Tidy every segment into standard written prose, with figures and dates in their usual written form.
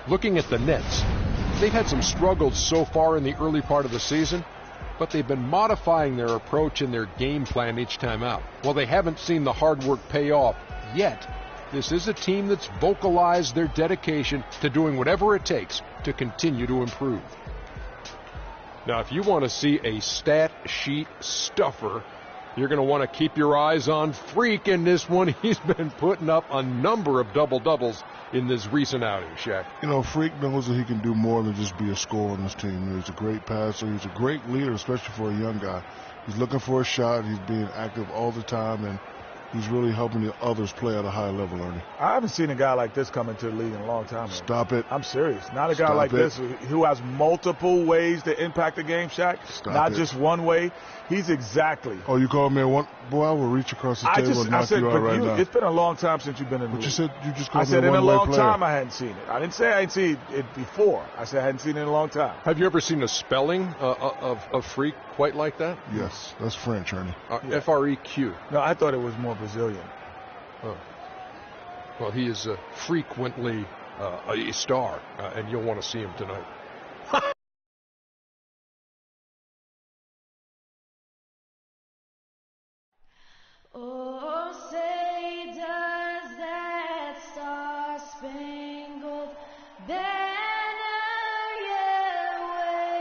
Looking at the Nets, they've had some struggles so far in the early part of the season, but they've been modifying their approach and their game plan each time out. While they haven't seen the hard work pay off yet, this is a team that's vocalized their dedication to doing whatever it takes to continue to improve. Now, if you want to see a stat sheet stuffer, you're going to want to keep your eyes on Freak in this one. He's been putting up a number of double-doubles in this recent outing, Shaq. You know, Freak knows that he can do more than just be a scorer on this team. He's a great passer. He's a great leader, especially for a young guy. He's looking for a shot. He's being active all the time, and he's really helping the others play at a high level, Ernie. I haven't seen a guy like this come into the league in a long time. Stop it. I'm serious. Not a guy like this who has multiple ways to impact the game, Shaq. Not just one way. He's exactly. Oh, you called me one? Boy, I will reach across the table and knock you out right now. It's been a long time since you've been in the league. But you said you just called me a one-way player. I said in a long time I hadn't seen it. I didn't say I hadn't seen it before. I said I hadn't seen it in a long time. Have you ever seen a spelling of Freak quite like that? Yes, that's French, Ernie. F-R-E-Q. No, I thought it was more Brazilian. Oh. Well, he is frequently a star, and you'll want to see him tonight. Oh, say does that star-spangled banner yet wave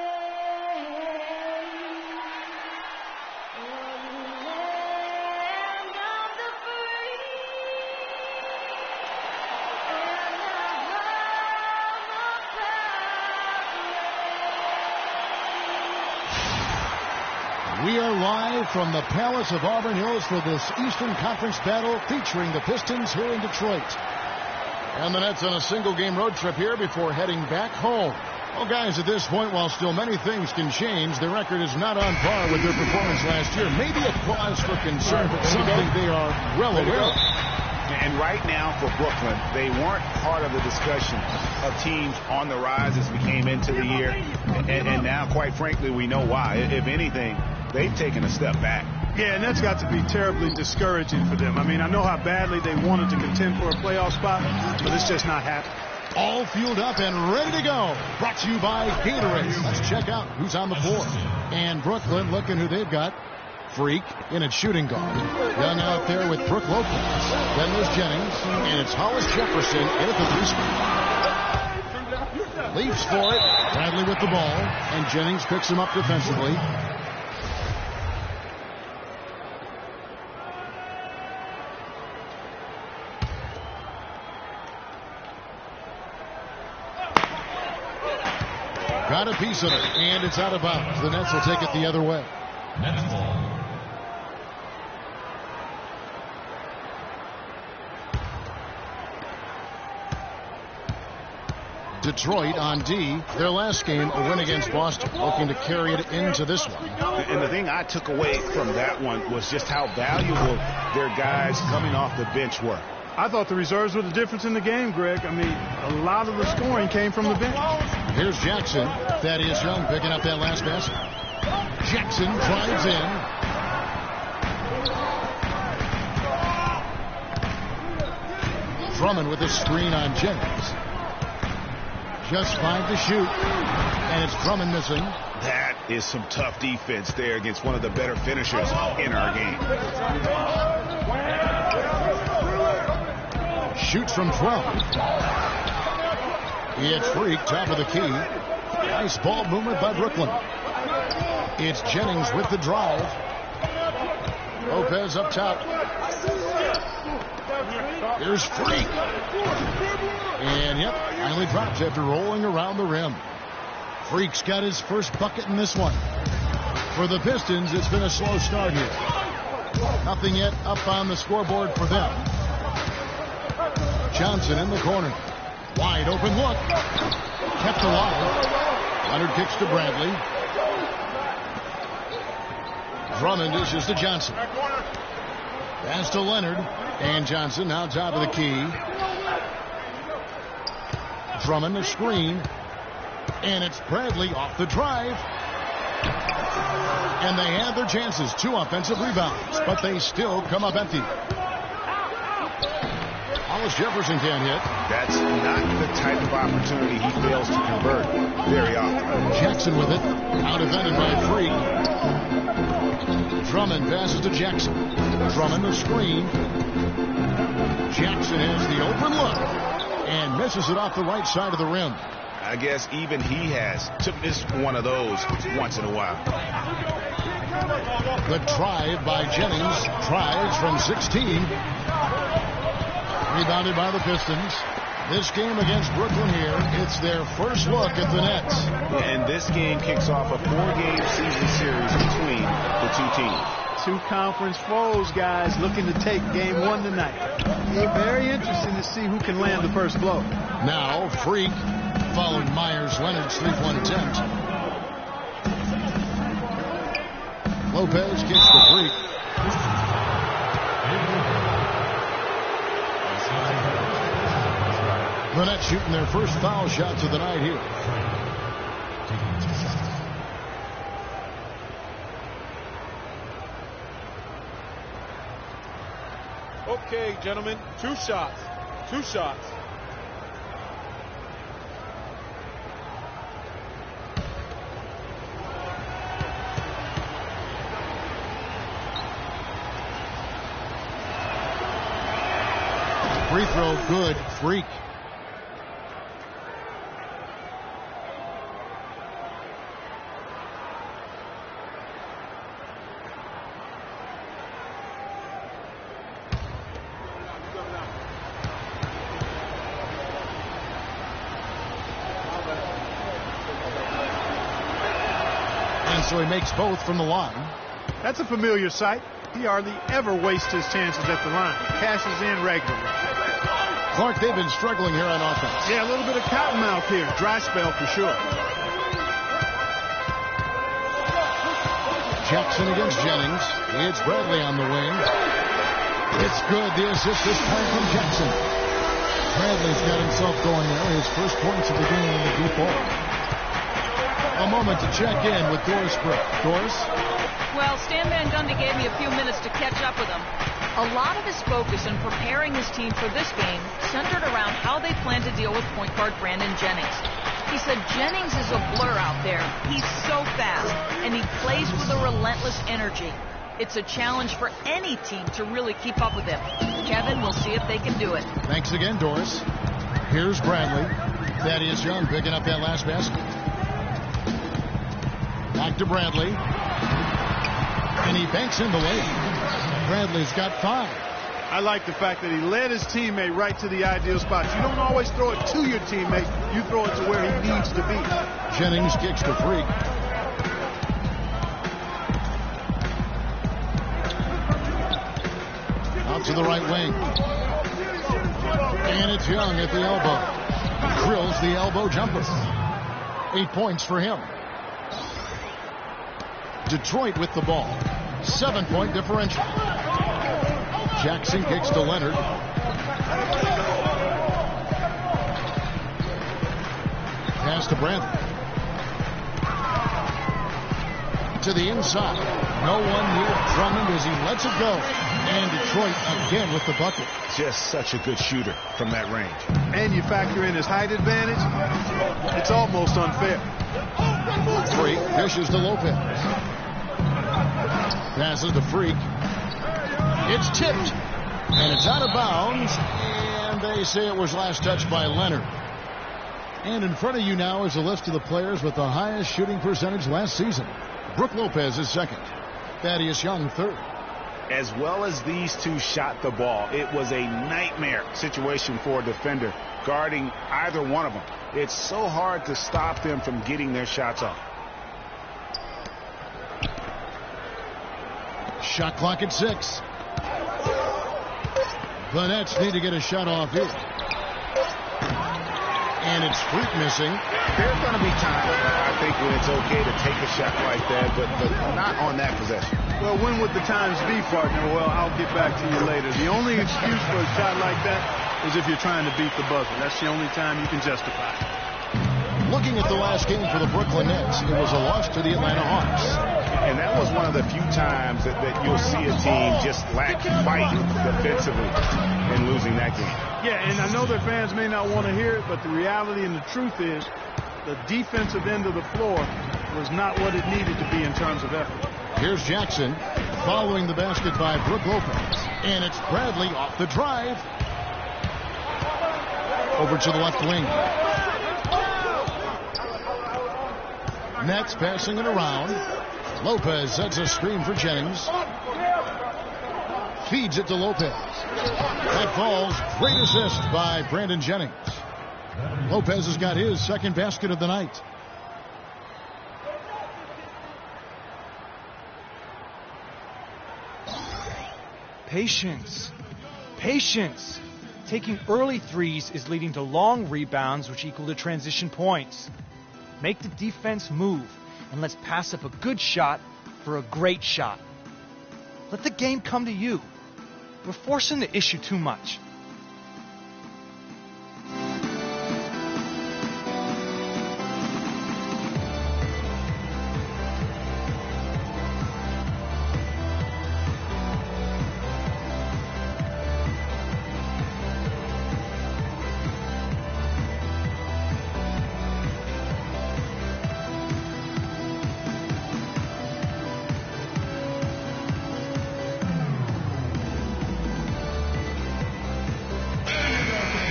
o'er the land of the free and the home of pathway. We are live from the Palace of Auburn Hills for this Eastern Conference battle featuring the Pistons here in Detroit. And the Nets on a single-game road trip here before heading back home. Well, guys, at this point, while still many things can change, the record is not on par with their performance last year. Maybe a cause for concern, but something they are well aware of. And right now for Brooklyn, they weren't part of the discussion of teams on the rise as we came into the year. And now, quite frankly, we know why. If anything, they've taken a step back. Yeah, and that's got to be terribly discouraging for them. I mean, I know how badly they wanted to contend for a playoff spot, but it's just not happening. All fueled up and ready to go. Brought to you by Gatorade. Let's check out who's on the floor. And Brooklyn, looking who they've got. Freak in at shooting guard. Young out there with Brooke Lopez. Then there's Jennings. And it's Hollis Jefferson in at the 3 spot. Leaps for it. Bradley with the ball. And Jennings picks him up defensively. Got a piece of it, and it's out of bounds. The Nets will take it the other way. Detroit on D, their last game, a win against Boston, looking to carry it into this one. And the thing I took away from that one was just how valuable their guys coming off the bench were. I thought the reserves were the difference in the game, Greg. I mean, a lot of the scoring came from the bench. Here's Jackson. Thaddeus Young picking up that last basket. Jackson drives in. Drummond with a screen on Jennings. Just 5 to shoot. And it's Drummond missing. That is some tough defense there against one of the better finishers in our game. Shoots from 12. It's Freak, top of the key. Nice ball movement by Brooklyn. It's Jennings with the drive. Lopez up top. Here's Freak. And, yep, finally drops after rolling around the rim. Freak's got his first bucket in this one. For the Pistons, it's been a slow start here. Nothing yet up on the scoreboard for them. Johnson in the corner. Wide open look. Kept alive. Leonard kicks to Bradley. Drummond dishes to Johnson. Pass to Leonard. And Johnson now top of the key. Drummond a screen. And it's Bradley off the drive. And they had their chances. 2 offensive rebounds. But they still come up empty. Hollis Jefferson can't hit. That's not the type of opportunity he fails to convert very often. Jackson with it. Now defended by Freak. Drummond passes to Jackson. Drummond a screen. Jackson has the open look and misses it off the right side of the rim. I guess even he has to miss one of those once in a while. The drive by Jennings. Tries from 16. Rebounded by the Pistons. This game against Brooklyn here, it's their first look at the Nets. And this game kicks off a 4-game season series between the two teams. Two conference foes, guys, looking to take game one tonight. Very interesting to see who can land the first blow. Now, Freak following Myers-Leonard's 3-point attempt. Lopez kicks to Freak. The Nets shooting their first foul shots of the night here. Okay, gentlemen, two shots. Two shots. Free throw good. Freak. So he makes both from the line. That's a familiar sight. He hardly ever wastes his chances at the line. Cashes in regularly. Clark, they've been struggling here on offense. Yeah, a little bit of cottonmouth here. Dry spell for sure. Jackson against Jennings. It's Bradley on the wing. It's good. The assist this time from Jackson. Bradley's got himself going there. His first points of the game in the deep ball. A moment to check in with Doris Brick. Doris? Well, Stan Van Gundy gave me a few minutes to catch up with him. A lot of his focus in preparing his team for this game centered around how they plan to deal with point guard Brandon Jennings. He said Jennings is a blur out there. He's so fast, and he plays with a relentless energy. It's a challenge for any team to really keep up with him. Kevin, we'll see if they can do it. Thanks again, Doris. Here's Bradley. Thaddeus Young picking up that last basket. Back to Bradley. And he banks in the layup. Bradley's got 5. I like the fact that he led his teammate right to the ideal spot. You don't always throw it to your teammate. You throw it to where he needs to be. Jennings kicks to Freak. Out to the right wing. And it's Young at the elbow. Drills the elbow jumper. 8 points for him. Detroit with the ball. 7-point differential. Jackson kicks to Leonard. Pass to Bradley. To the inside. No one near Drummond as he lets it go. And Detroit again with the bucket. Just such a good shooter from that range. And you factor in his height advantage, it's almost unfair. Freak dishes to Lopez. Passes to Freak. It's tipped. And it's out of bounds. And they say it was last touched by Leonard. And in front of you now is a list of the players with the highest shooting percentage last season. Brook Lopez is second. Thaddeus Young third. As well as these two shot the ball, it was a nightmare situation for a defender guarding either one of them. It's so hard to stop them from getting their shots off. Shot clock at 6. The Nets need to get a shot off here. And it's Freak missing. There's going to be times, I think, when it's okay to take a shot like that, but not on that possession. Well, when would the times be, partner? Well, I'll get back to you later. The only excuse for a shot like that is if you're trying to beat the buzzer. That's the only time you can justify it. Looking at the last game for the Brooklyn Nets, it was a loss to the Atlanta Hawks. And that was one of the few times that you'll see a team just lack fight defensively in losing that game. Yeah, and I know that fans may not want to hear it, but the reality and the truth is the defensive end of the floor was not what it needed to be in terms of effort. Here's Jackson following the basket by Brook Lopez. And it's Bradley off the drive. Over to the left wing. Nets passing it around. Lopez sets a screen for Jennings. Feeds it to Lopez. That falls. Great assist by Brandon Jennings. Lopez has got his second basket of the night. Patience. Patience. Taking early threes is leading to long rebounds, which equal to transition points. Make the defense move, and let's pass up a good shot for a great shot. Let the game come to you. We're forcing the issue too much.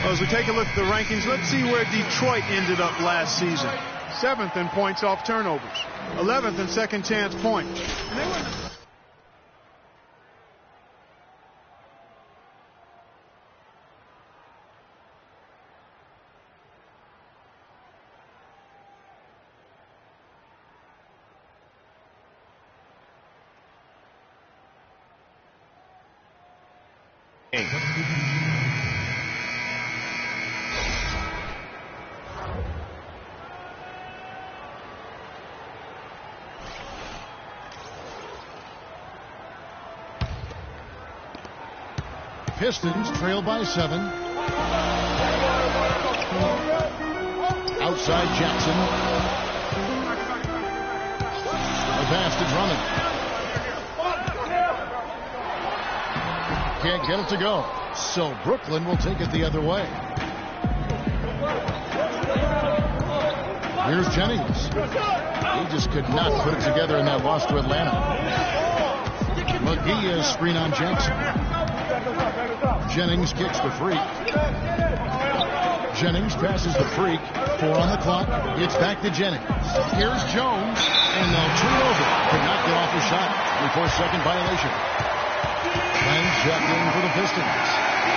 As we take a look at the rankings, let's see where Detroit ended up last season. 7th in points off turnovers. 11th in second chance points. And they were Pistons trail by 7. Outside Jackson. The pass to Drummond. Can't get it to go. So Brooklyn will take it the other way. Here's Jennings. He just could not put it together in that loss to Atlanta. McGee is screen on Jackson. Jennings kicks the freak. Jennings passes the freak. 4 on the clock. It's back to Jennings. Here's Jones. And they'll turn over. Could not get off the shot. 24-second violation. Clem checked in for the Pistons.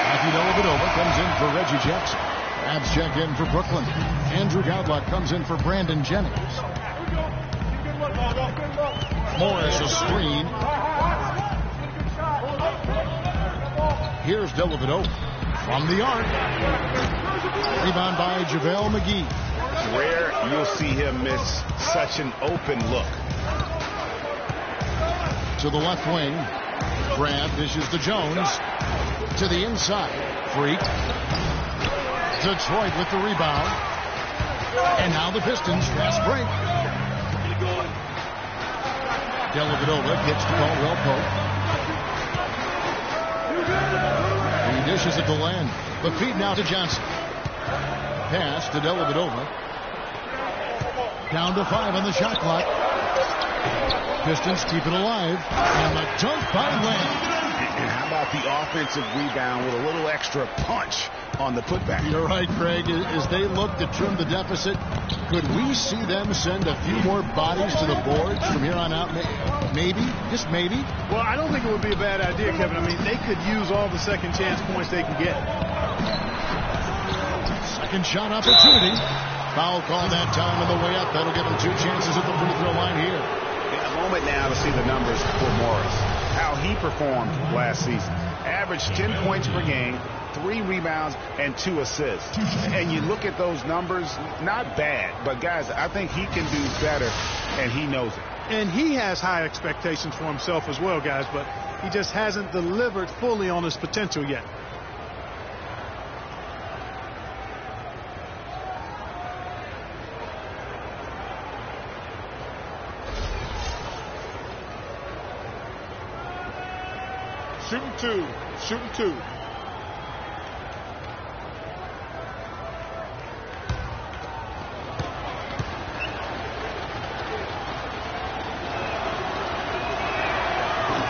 Matthew Dellavedova comes in for Reggie Jackson. Abs check in for Brooklyn. Andrew Godlock comes in for Brandon Jennings. Morris a screen. Here's Dellavedova from the arc. Rebound by JaVale McGee. Rare you'll see him miss such an open look. To the left wing. Grab dishes to Jones. To the inside. Freak. Detroit with the rebound. And now the Pistons fast break. Dellavedova gets to Caldwell Pope. He dishes it to Len. The feed now to Johnson. Pass to Dellavedova. Down to 5 on the shot clock. Pistons keep it alive. And the dunk by Len. And how about the offensive rebound with a little extra punch on the putback? You're right, Craig. As they look to trim the deficit, could we see them send a few more bodies to the boards from here on out? Maybe, just maybe. Well, I don't think it would be a bad idea, Kevin. I mean, they could use all the second chance points they can get. Second shot opportunity. Foul call that time on the way up. That'll give them 2 chances at the free throw line here. A moment now to see the numbers for Morris. How he performed last season. Averaged 10 points per game, 3 rebounds, and 2 assists. And you look at those numbers, not bad. But, guys, I think he can do better, and he knows it. And he has high expectations for himself as well, guys, but he just hasn't delivered fully on his potential yet. Shooting two. Shooting two.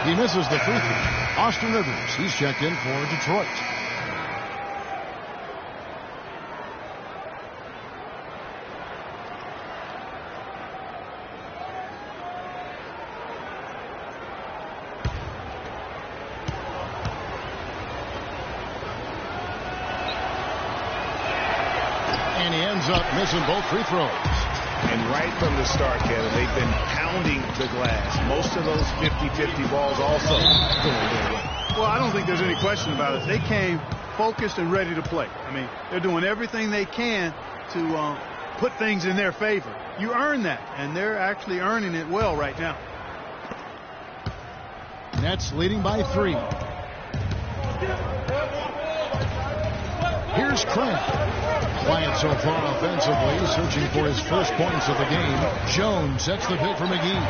He misses the free throw. Austin Rivers, he's checked in for Detroit. And he ends up missing both free throws. And right from the start, Kevin, they've been pounding the glass. Most of those 50-50 balls also going their way. Well, I don't think there's any question about it. They came focused and ready to play. I mean, they're doing everything they can to put things in their favor. You earn that, and they're actually earning it well right now. Nets leading by 3. Here's Kraft. Quiet so far offensively, searching for his first points of the game. Jones sets the pick for McGee.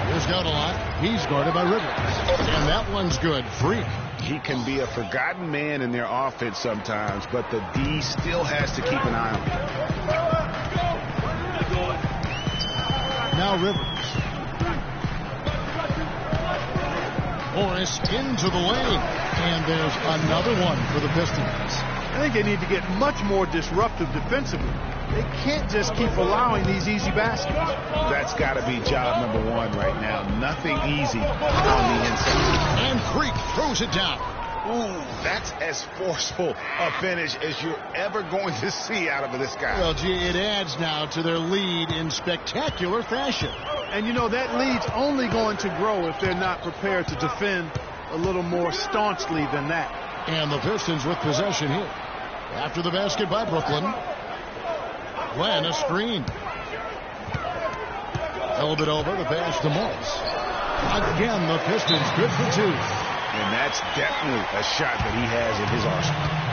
Here's Gaudelot. He's guarded by Rivers. And that one's good. Freak. He can be a forgotten man in their offense sometimes, but the D still has to keep an eye on him. Now Rivers. Morris into the lane. And there's another one for the Pistons. I think they need to get much more disruptive defensively. They can't just keep allowing these easy baskets. That's got to be job number 1 right now. Nothing easy on the inside. And Freak throws it down. Ooh, that's as forceful a finish as you're ever going to see out of this guy. Well, gee, it adds now to their lead in spectacular fashion. And you know, that lead's only going to grow if they're not prepared to defend a little more staunchly than that. And the Pistons with possession here. After the basket by Brooklyn. Glenn, a screen. Elbit over the pass to Morris. Again, the Pistons good for 2. And that's definitely a shot that he has in his arsenal.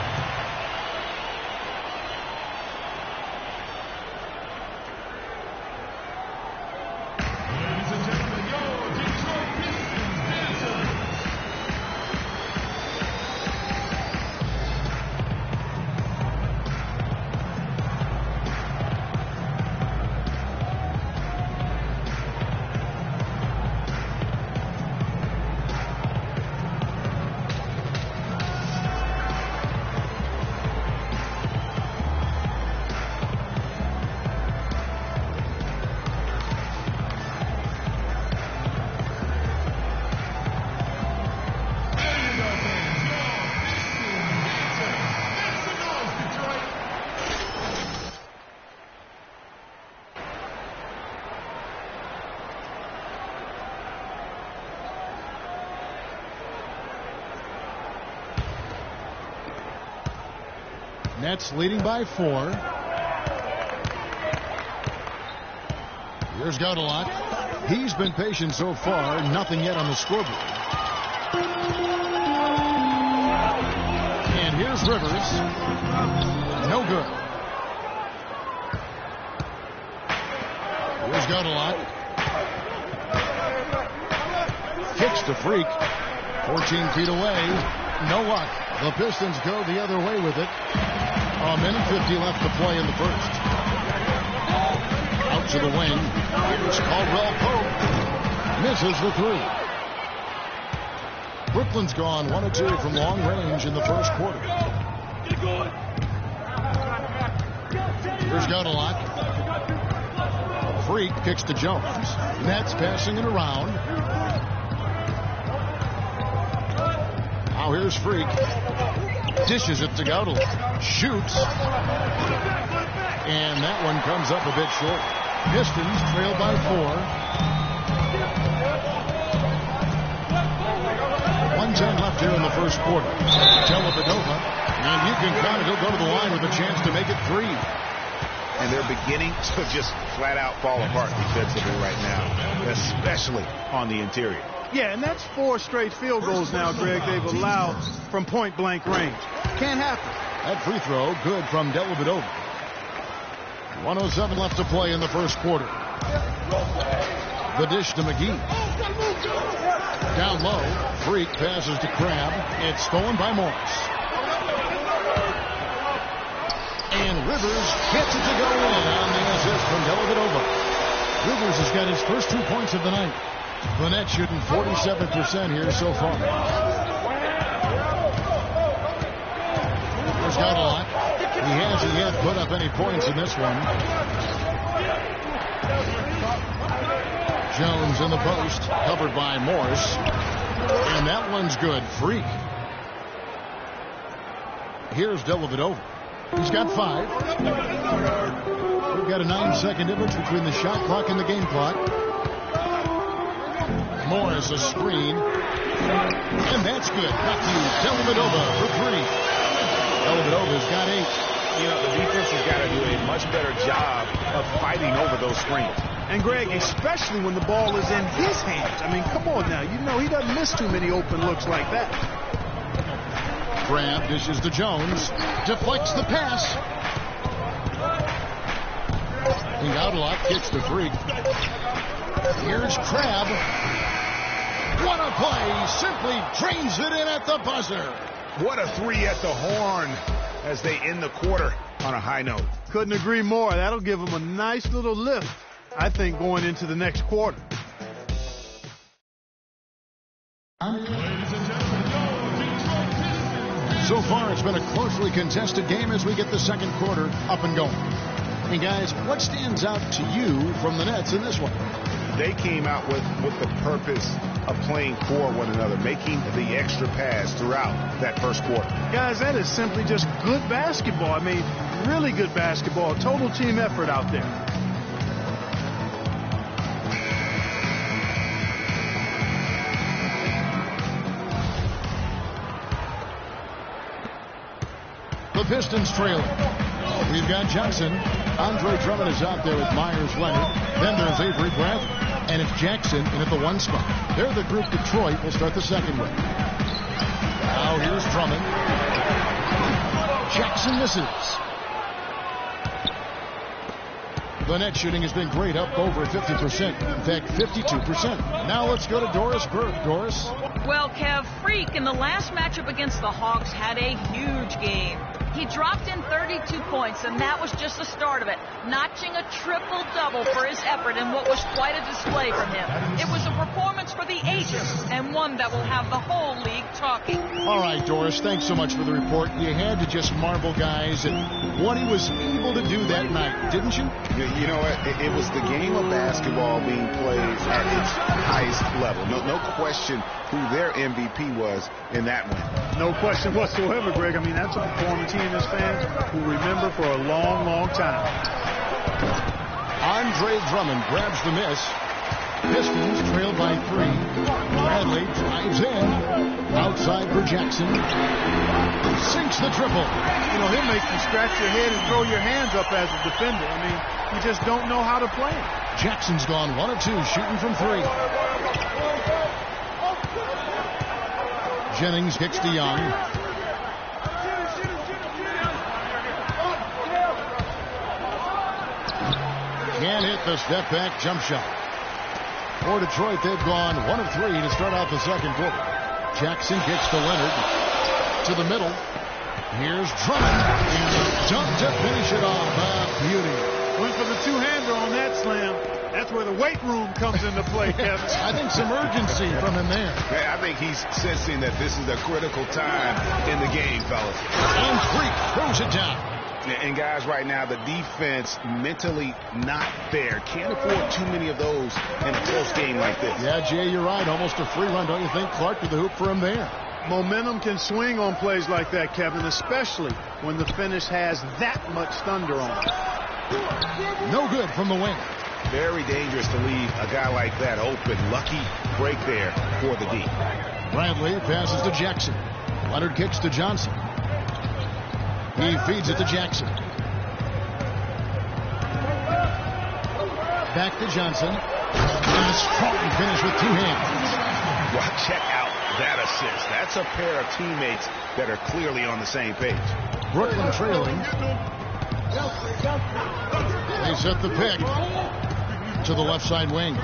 Nets leading by 4. Here's Gaudelot. He's been patient so far. Nothing yet on the scoreboard. And here's Rivers. No good. Here's Gaudelot. Kicks to Freak. 14 feet away. No luck. The Pistons go the other way with it. A minute 50 left to play in the first. Out to the wing. Here's Caldwell Pope. Misses the 3. Brooklyn's gone 1 of 2 from long range in the first quarter. Here's Gaudelot. Freak kicks to Jones. Nets passing it around. Now here's Freak. Dishes it to Gaudelot. Shoots. And that one comes up a bit short. Pistons trail by 4. 1:10 left here in the first quarter. Dellavedova. And you can count it. He'll go to the line with a chance to make it 3. And they're beginning to just flat out fall apart defensively right now, especially on the interior. Yeah, and that's 4 straight field goals now, Greg, they've allowed from point-blank range. Can't happen. That free throw good from Dellavedova. 1:07 left to play in the first quarter. The dish to McGee. Down low, Freak passes to Crabb. It's stolen by Morris. And Rivers gets it to go in on the assist from Dellavedova. Rivers has got his first 2 points of the night. The Nets shooting 47% here so far. There's got a lot. He hasn't yet put up any points in this one. Jones in the post, covered by Morse. And that one's good. Freak. Here's Dellavedova. He's got 5. We've got a 9-second difference between the shot clock and the game clock. Morris a screen. And that's good. Back to Dellavedova for 3. Dellavedova's got 8. You know, the defense has got to do a much better job of fighting over those screens. And Greg, especially when the ball is in his hands. I mean, come on now. You know he doesn't miss too many open looks like that. Crabb dishes to Jones. Deflects the pass. He out a lot. Kicks to Freak. Here's Crabb. What a play. Simply drains it in at the buzzer. What a 3 at the horn as they end the quarter on a high note. Couldn't agree more. That'll give them a nice little lift, I think, going into the next quarter. So far, it's been a closely contested game as we get the second quarter up and going. Hey, guys, what stands out to you from the Nets in this one? They came out with the purpose of playing for one another, making the extra pass throughout that first quarter. Guys, that is simply just good basketball. I mean, really good basketball. Total team effort out there. The Pistons trailing. We've got Johnson. Andre Drummond is out there with Myers Leonard. Then there's Avery Bradley. And it's Jackson in at the 1 spot. They're the group Detroit will start the second with. Now here's Drummond. Jackson misses. The net shooting has been great, up over 50%. In fact, 52%. Now let's go to Doris Burke. Doris? Well, Kev, Freak in the last matchup against the Hawks had a huge game. He dropped in 32 points, and that was just the start of it, notching a triple-double for his effort in what was quite a display from him. It was a performance for the ages, and one that will have the whole league talking. All right, Doris, thanks so much for the report. You had to just marvel, guys, at what he was able to do that night, didn't you? You know what? It was the game of basketball being played at its highest level. No question who their MVP was in that win. No question whatsoever, Greg. I mean, that's a performance he and his fans will remember for a long, long time. Andre Drummond grabs the miss. Pistons trailed by 3. Bradley drives in. Outside for Jackson. Sinks the triple. You know, he'll make you scratch your head and throw your hands up as a defender. I mean, you just don't know how to play him. Jackson's gone 1 of 2, shooting from 3. Jennings kicks to Young. Can't hit the step-back jump shot. For Detroit, they've gone 1 of 3 to start out the second quarter. Jackson kicks to Leonard. To the middle. Here's Drummond. And a dunk to finish it off. Beauty. Went for the two-hander on that slam. That's where the weight room comes into play, Kevin. I think some urgency from him there. I think he's sensing that this is a critical time in the game, fellas. And Freak throws it down. And guys, right now, the defense mentally not there. Can't afford too many of those in a close game like this. Yeah, Jay, you're right. Almost a free run, don't you think? Clark to the hoop for him there. Momentum can swing on plays like that, Kevin, especially when the finish has that much thunder on it. No good from the wing. Very dangerous to leave a guy like that open. Lucky break there for the D. Bradley passes to Jackson. Leonard kicks to Johnson. He feeds it to Jackson. Back to Johnson. And a strong finish with 2 hands. Well, check out that assist. That's a pair of teammates that are clearly on the same page. Brooklyn trailing. They set the pick. to the left side wing.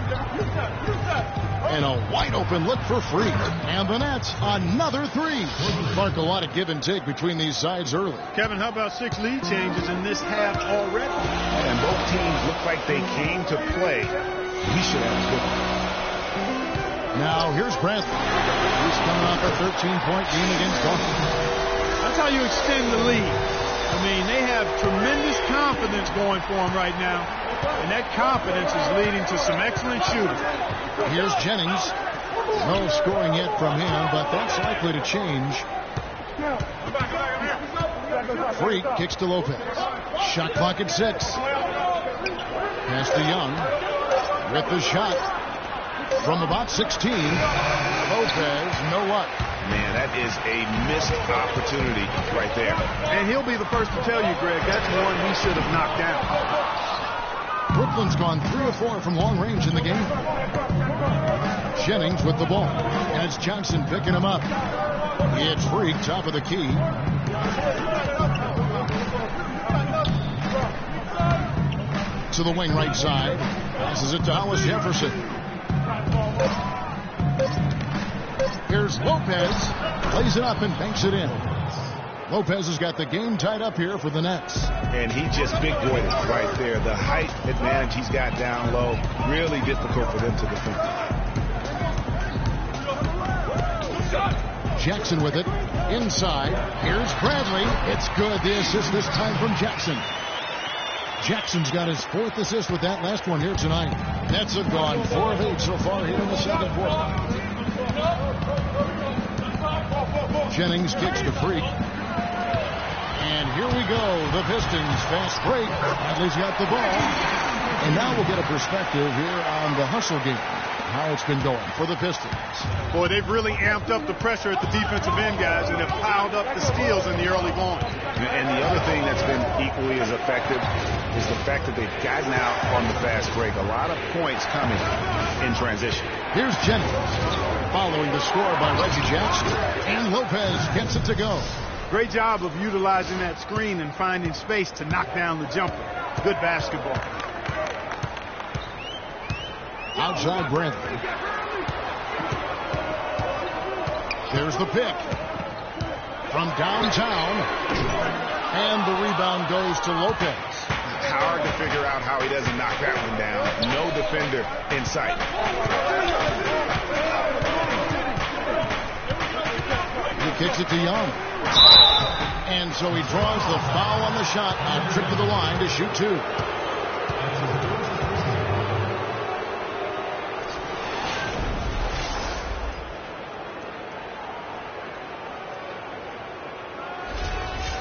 And a wide open look for Freak. And the Nets, another three. Clark, a lot of give and take between these sides early. Kevin, how about 6 lead changes in this half already? And both teams look like they came to play. We should have a good one. Now here's Brantley. He's coming off a 13-point game against Boston. That's how you extend the lead. I mean, they have tremendous confidence going for them right now. And that confidence is leading to some excellent shooting. Here's Jennings. No scoring yet from him, but that's likely to change. Freak kicks to Lopez. Shot clock at 6. Pass to Young. With the shot from about 16. Lopez, no what? Man, that is a missed opportunity right there. And he'll be the first to tell you, Greg, that's one he should have knocked down. Brooklyn's gone 3 of 4 from long range in the game. Jennings with the ball. And it's Johnson picking him up. It's Freak, top of the key. To the wing right side. Passes it to Hollis Jefferson. Here's Lopez. Plays it up and banks it in. Lopez has got the game tied up here for the Nets. And he just big boyed it right there. The height advantage he's got down low. Really difficult for them to defend. Jackson with it. Inside. Here's Bradley. It's good. The assist this time from Jackson. Jackson's got his 4th assist with that last one here tonight. Nets have gone 4 of 8 so far here in the second quarter. Jennings kicks to Freak. And here we go. The Pistons fast break. Bradley's got the ball. And now we'll get a perspective here on the hustle game. How it's been going for the Pistons. Boy, they've really amped up the pressure at the defensive end, guys, and have piled up the steals in the early going. And the other thing that's been equally as effective is the fact that they've gotten out on the fast break. A lot of points coming in transition. Here's Jennings following the score by Reggie Jackson. And Lopez gets it to go. Great job of utilizing that screen and finding space to knock down the jumper. Good basketball. Outside Bradley. There's the pick from downtown. And the rebound goes to Lopez. Hard to figure out how he doesn't knock that one down. No defender in sight. He kicks it to Young. And so he draws the foul on the shot. A trip to the line to shoot 2.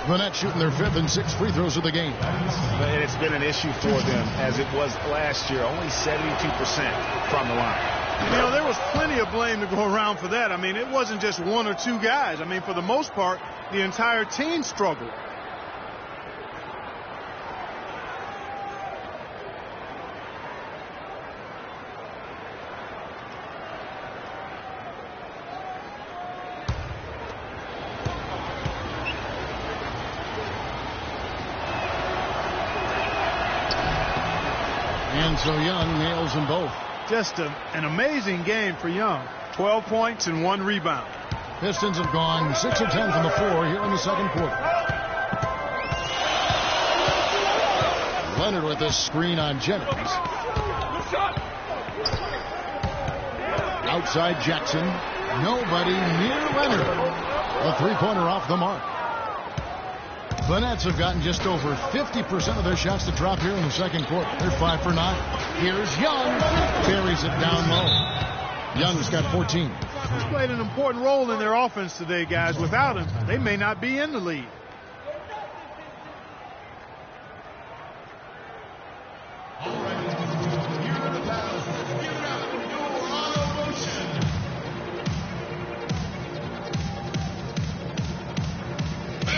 The Nets shooting their 5th and 6th free throws of the game. And it's been an issue for them as it was last year. Only 72% from the line. You know, there was plenty of blame to go around for that. I mean, it wasn't just 1 or 2 guys. I mean, for the most part, the entire team struggled. And so Young nails them both. Just an amazing game for Young. 12 points and 1 rebound. Pistons have gone 6 of 10 from the floor here in the second quarter. Leonard with this screen on Jennings. Outside Jackson. Nobody near Leonard. A 3-pointer off the mark. The Nets have gotten just over 50% of their shots to drop here in the second quarter. They're 5 for 9. Here's Young. Buries it down low. Young's got 14. He's played an important role in their offense today, guys. Without him, they may not be in the lead.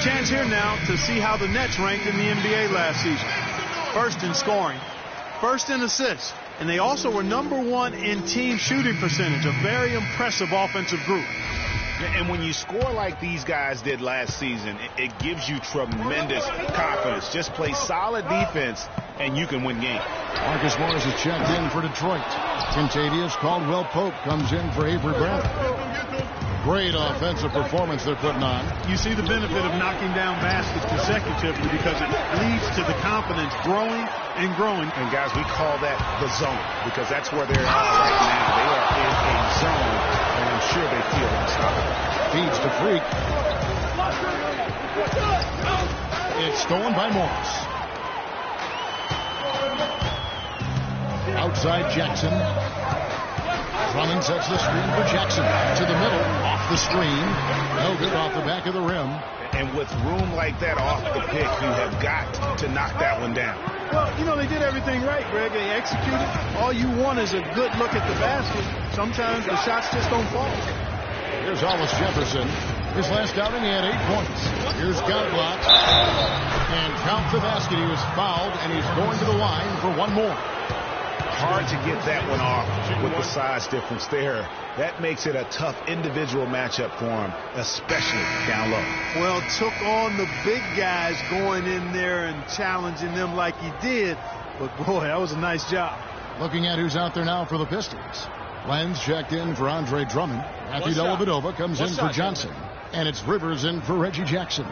Chance here now to see how the Nets ranked in the NBA last season. First in scoring, first in assists, and they also were #1 in team shooting percentage, a very impressive offensive group. And when you score like these guys did last season, it gives you tremendous confidence. Just play solid defense and you can win games. Marcus Morris is checked in for Detroit. Contavious Caldwell-Pope comes in for Avery Bradley. Great offensive performance they're putting on. You see the benefit of knocking down baskets consecutively because it leads to the confidence growing and growing. And guys, we call that the zone because that's where they're at right now. They are in a zone, and I'm sure they feel unstoppable. Feeds to Freak. It's stolen by Morris. Outside Jackson. Drummond sets the screen for Jackson. To the middle, off the screen. No good off the back of the rim. And with room like that off the pick, you have got to knock that one down. Well, you know, they did everything right, Greg. They executed. All you want is a good look at the basket. Sometimes the shots just don't fall. Here's Hollis Jefferson. His last outing, he had 8 points. Here's Godlock. And count the basket. He was fouled, and he's going to the line for one more. Hard to get that one off with the size difference there. That makes it a tough individual matchup for him, especially down low. Well, took on the big guys going in there and challenging them like he did. But, boy, that was a nice job. Looking at who's out there now for the Pistons. Lenz checked in for Andre Drummond. Matthew Dellavedova comes in for Johnson. And it's Rivers in for Reggie Jackson.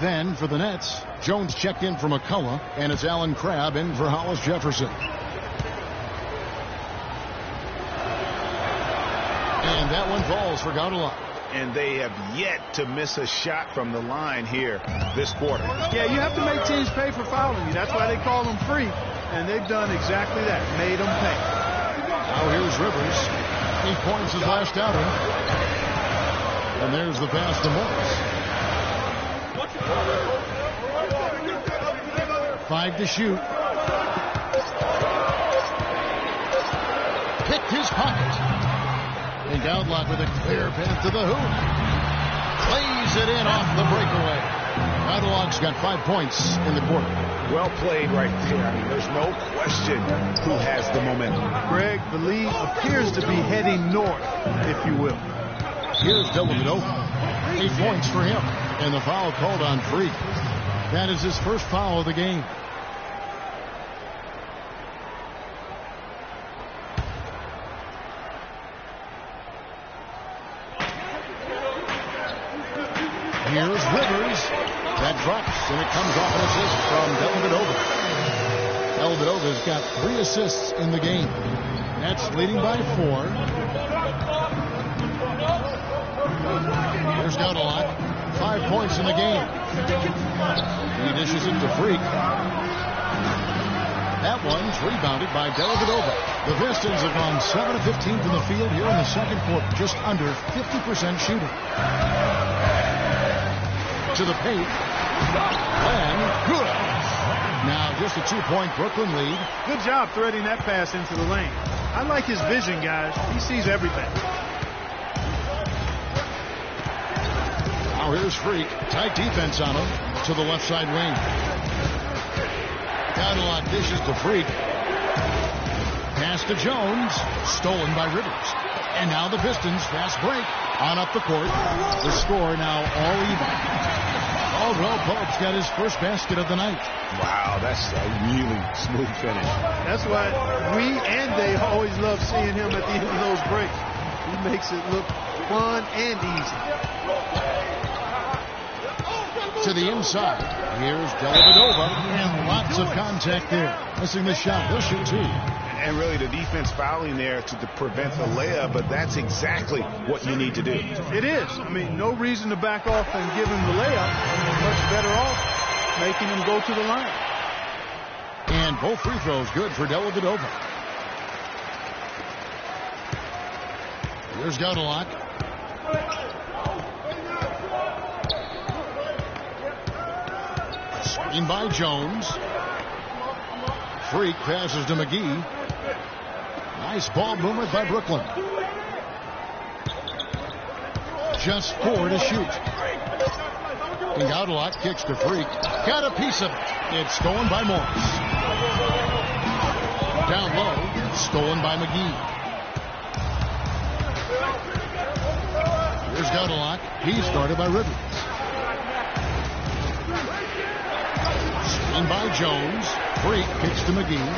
Then for the Nets, Jones checked in for McCullough. And it's Alan Crabb in for Hollis Jefferson. And that one falls for Godlock. And they have yet to miss a shot from the line here this quarter. Yeah, you have to make teams pay for fouling you. That's why they call them free. And they've done exactly that, made them pay. Now here's Rivers. 8 points his last outing. And there's the pass to Morris. 5 to shoot. Picked his pocket. And Godlock with a clear path to the hoop. Plays it in off the breakaway. Godlock's got 5 points in the quarter. Well played right there. I mean, there's no question who has the momentum. Greg, the league appears to be heading north, if you will. Here's Dellavedova. 8 points for him. And the foul called on Freak. That is his first foul of the game. Here's Rivers. That drops, and it comes off an assist from Dellavedova. Dellavedova's got 3 assists in the game. Nets leading by 4. Here's Godlock. 5 points in the game. He dishes it to Freak. That one's rebounded by Dellavedova. The Pistons have gone 7 of 15 from the field here in the second quarter. Just under 50% shooting. To the paint. And good. Now just a 2-point Brooklyn lead. Good job threading that pass into the lane. I like his vision, guys. He sees everything. Now here's Freak. Tight defense on him. To the left side wing. Godlock dishes to Freak. Pass to Jones. Stolen by Rivers. And now the Pistons fast break. On up the court. The score now all even. Caldwell-Pope's got his first basket of the night. Wow, that's a really smooth finish. That's why we and they always love seeing him at the end of those breaks. He makes it look fun and easy. To the inside. Here's Dellavedova. And lots of contact there. Missing the shot. He'll shoot 2. And really the defense fouling there to prevent the layup, but that's exactly what you need to do. It is. I mean, no reason to back off and give him the layup. Much better off making him go to the line. And both free throws good for Dellavedova. Here's Godlock. Screen by Jones. Freak passes to McGee. Nice ball movement by Brooklyn. Just 4 to shoot. And Godlock kicks to Freak. Got a piece of it. It's stolen by Morris. Down low. Stolen by McGee. Here's Godlock. He's guarded by Rivers. Screen by Jones. Freak kicks to McGee.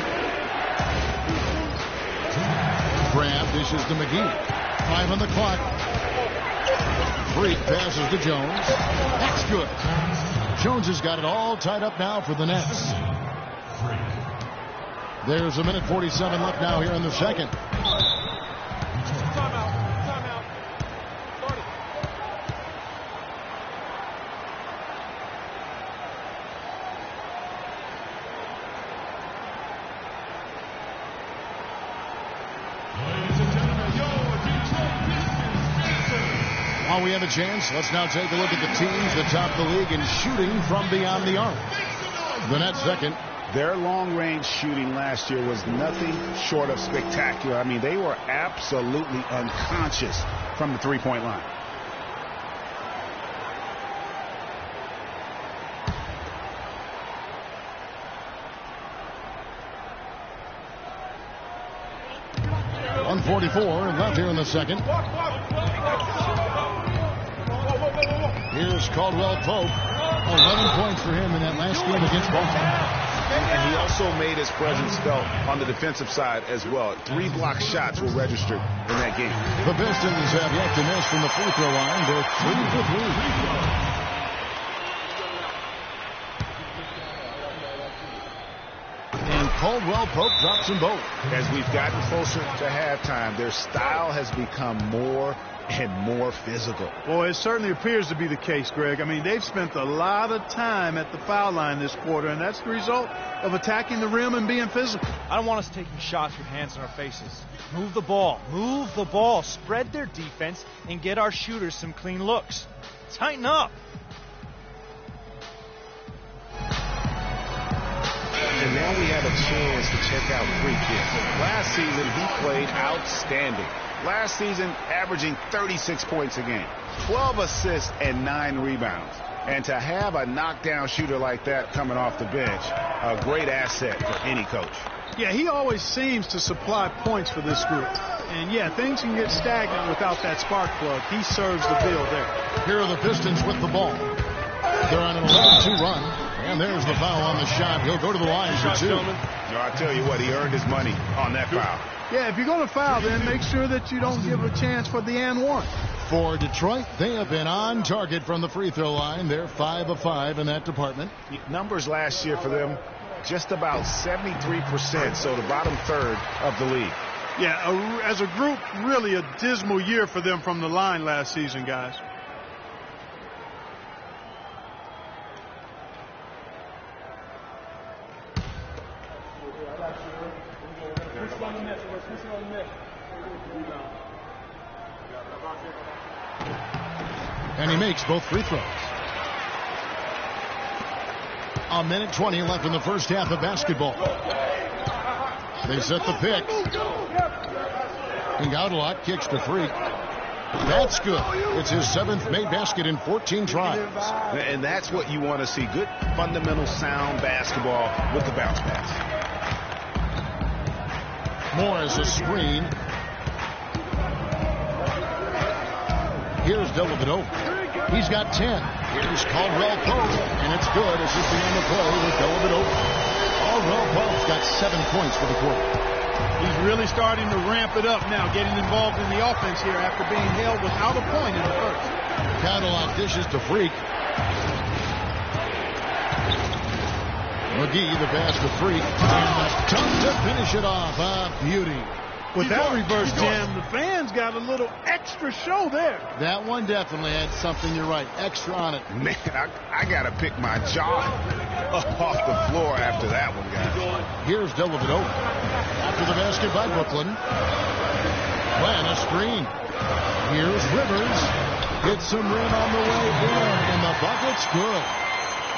Grab dishes to McGee. 5 on the clock. Freak passes to Jones. That's good. Jones has got it all tied up now for the Nets. There's a minute 47 left now here in the second. While we have a chance, let's now take a look at the teams that top the league in shooting from beyond the arc. The Nets second. Their long-range shooting last year was nothing short of spectacular. I mean, they were absolutely unconscious from the three-point line. .144 left here in the second. Here's Caldwell Pope. 11 points for him in that last game against Boston. And he also made his presence felt on the defensive side as well. 3 block shots were registered in that game. The Pistons have yet to miss from the free throw line. They're 3 for 3. And Caldwell Pope drops them both. As we've gotten closer to halftime, their style has become more and more physical. Well, it certainly appears to be the case, Greg. I mean, they've spent a lot of time at the foul line this quarter, and that's the result of attacking the rim and being physical. I don't want us taking shots with hands in our faces. Move the ball. Move the ball. Spread their defense and get our shooters some clean looks. Tighten up. And now we have a chance to check out Freak here. Last season, he played outstanding. Last season, averaging 36 points a game, 12 assists and 9 rebounds. And to have a knockdown shooter like that coming off the bench, a great asset for any coach. Yeah, he always seems to supply points for this group. And yeah, things can get stagnant without that spark plug. He serves the bill there. Here are the Pistons with the ball. They're on an 11-2 run. And there's the foul on the shot. He'll go to the line for 2. No, I tell you what, he earned his money on that foul. Yeah, if you're going to foul, then make sure that you don't give a chance for the and one. For Detroit, they have been on target from the free throw line. They're 5 of 5 in that department. Numbers last year for them, just about 73%, so the bottom third of the league. Yeah, as a group, really a dismal year for them from the line last season, guys. And he makes both free throws. A minute 20 left in the first half of basketball. They set the pick. And Gaudelot kicks to Freak. That's good. It's his 7th made basket in 14 tries. And that's what you want to see. Good, fundamental, sound basketball with the bounce pass. Moore as a screen. Here's Dellavedova. He's got 10. Here's Caldwell Pope, and it's good. It's just the end of play with Dellavedova. Caldwell Pope's got 7 points for the quarter. He's really starting to ramp it up now, getting involved in the offense here after being held without a point in the first. Cadillac dishes to Freak. McGee, the pass to Freak. Tough to finish it off. Beauty. With that reverse jam, the fans got a little extra show there. That one definitely had something, you're right, extra on it. Man, I got to pick my jaw off the floor after that one, guys. Here's Dellavedova. After the basket by Brooklyn. Plan a screen. Here's Rivers. Hits some rim on the way in, and the bucket's good.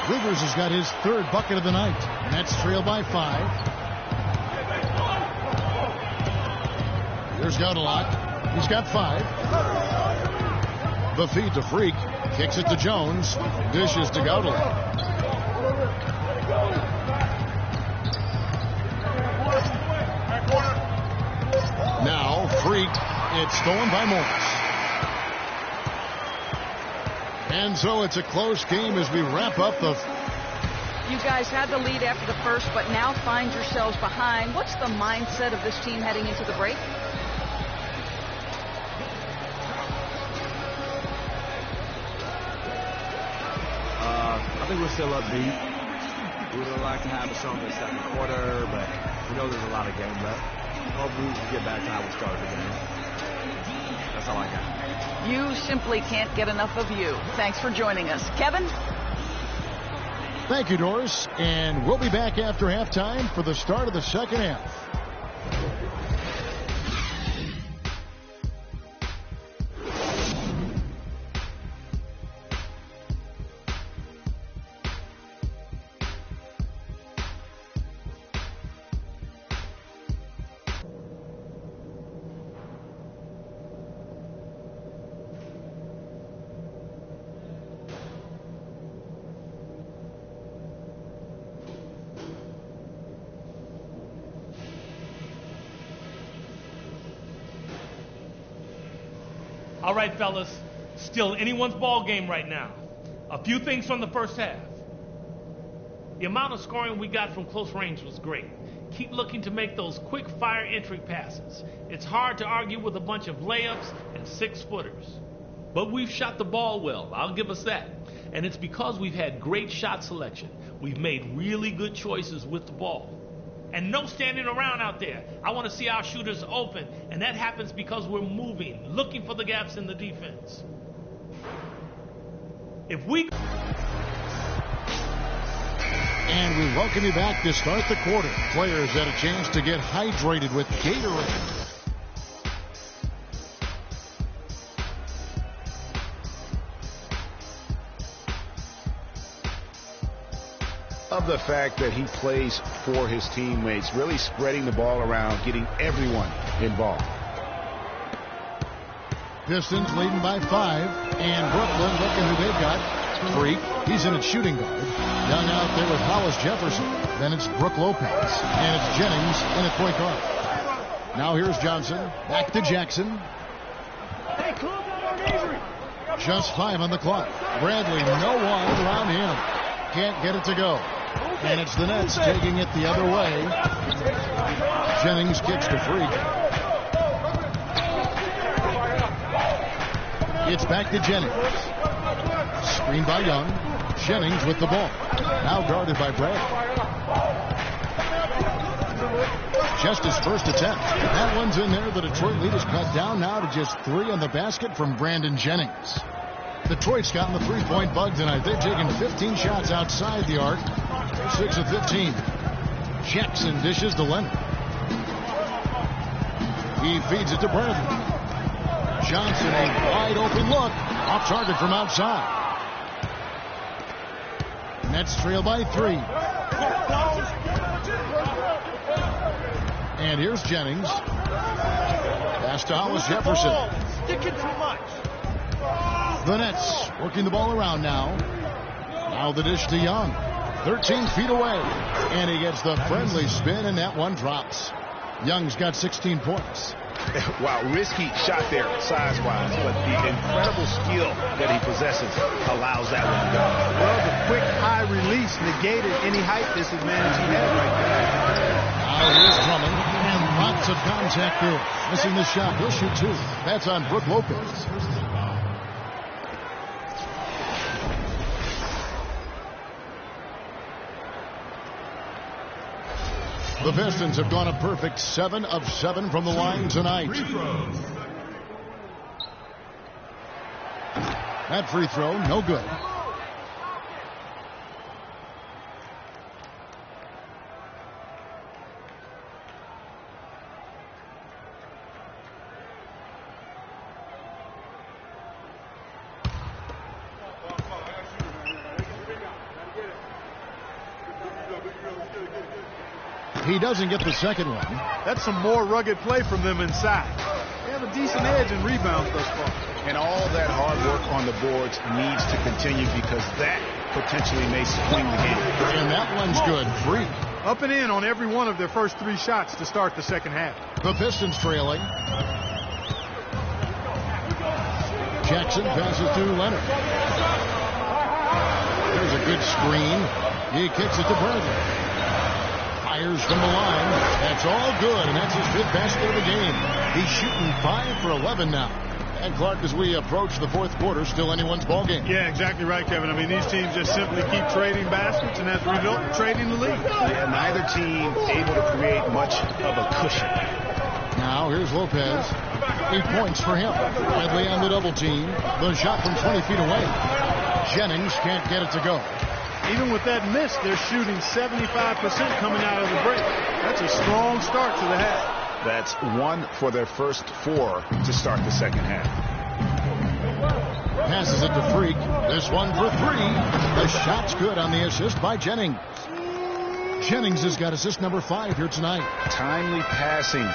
Rivers has got his 3rd bucket of the night. Nets trail by 5. Here's Gaudelot. He's got 5. The feed to Freak. Kicks it to Jones. Dishes to Gaudelot. Now Freak. It's stolen by Morris. And so it's a close game as we wrap up the You guys had the lead after the first, but now find yourselves behind. What's the mindset of this team heading into the break? I think we're still upbeat. We would like to have a stronger second quarter, but we know there's a lot of game left. Hopefully we can get back to how we started the game. That's all I got. You simply can't get enough of you. Thanks for joining us. Kevin? Thank you, Doris. And we'll be back after halftime for the start of the second half. All right, fellas, still anyone's ball game right now. A few things from the first half. The amount of scoring we got from close range was great. Keep looking to make those quick fire entry passes. It's hard to argue with a bunch of layups and 6-footers. But we've shot the ball well, I'll give us that. And it's because we've had great shot selection. We've made really good choices with the ball. And no standing around out there. I want to see our shooters open, and that happens because we're moving, looking for the gaps in the defense. If we... And we welcome you back to start the quarter. Players had a chance to get hydrated with Gatorade. Of the fact that he plays for his teammates, really spreading the ball around, getting everyone involved. Pistons leading by 5, and Brooklyn looking who they've got. Freak, he's in at shooting guard. Young out there with Hollis Jefferson. Then it's Brook Lopez, and it's Jennings in at point guard. Now here's Johnson, back to Jackson. Just 5 on the clock. Bradley, no one around him. Can't get it to go. And it's the Nets taking it the other way. Jennings kicks to Freak. It's back to Jennings. Screen by Young. Jennings with the ball. Now guarded by Bradley. Just his first attempt. That one's in there. The Detroit lead is cut down now to just 3 on the basket from Brandon Jennings. Detroit's gotten the three-point bug tonight. They've taken 15 shots outside the arc. 6 of 15. Jackson dishes to Leonard. He feeds it to Bradley. Johnson, a wide open look. Off target from outside. Nets trail by 3. And here's Jennings. Pass to Hollis Jefferson. Sticking too much. The Nets working the ball around now. Now the dish to Young. 13 feet away. And he gets the friendly spin, and that one drops. Young's got 16 points. Wow, risky shot there size-wise, but the incredible skill that he possesses allows that one to go. Well, the quick high release negated any height disadvantage he had right there. Now here's Drummond, and lots of contact there. Missing the shot. He'll shoot 2. That's on Brook Lopez. The Pistons have gone a perfect 7 of 7 from the line tonight. That free throw, no good. He doesn't get the second one. That's some more rugged play from them inside. They have a decent edge in rebounds thus far. And all that hard work on the boards needs to continue because that potentially may swing the game. And that one's good. Free. Up and in on every one of their first 3 shots to start the second half. The Pistons trailing. Jackson passes to Leonard. There's a good screen. He kicks it to Bradley. Fires from the line. That's all good, and that's his 5th basket of the game. He's shooting 5 for 11 now. And Clark, as we approach the 4th quarter, still anyone's ball game. Yeah, exactly right, Kevin. I mean, these teams just simply keep trading baskets, and as a result, trading the lead. Yeah, neither team able to create much of a cushion. Now, here's Lopez. 8 points for him. Bradley on the double team. The shot from 20 feet away. Jennings can't get it to go. Even with that miss, they're shooting 75% coming out of the break. That's a strong start to the half. That's 1 for their first 4 to start the second half. Passes it to Freak. This one for 3. The shot's good on the assist by Jennings. Jennings has got assist number 5 here tonight. Timely passing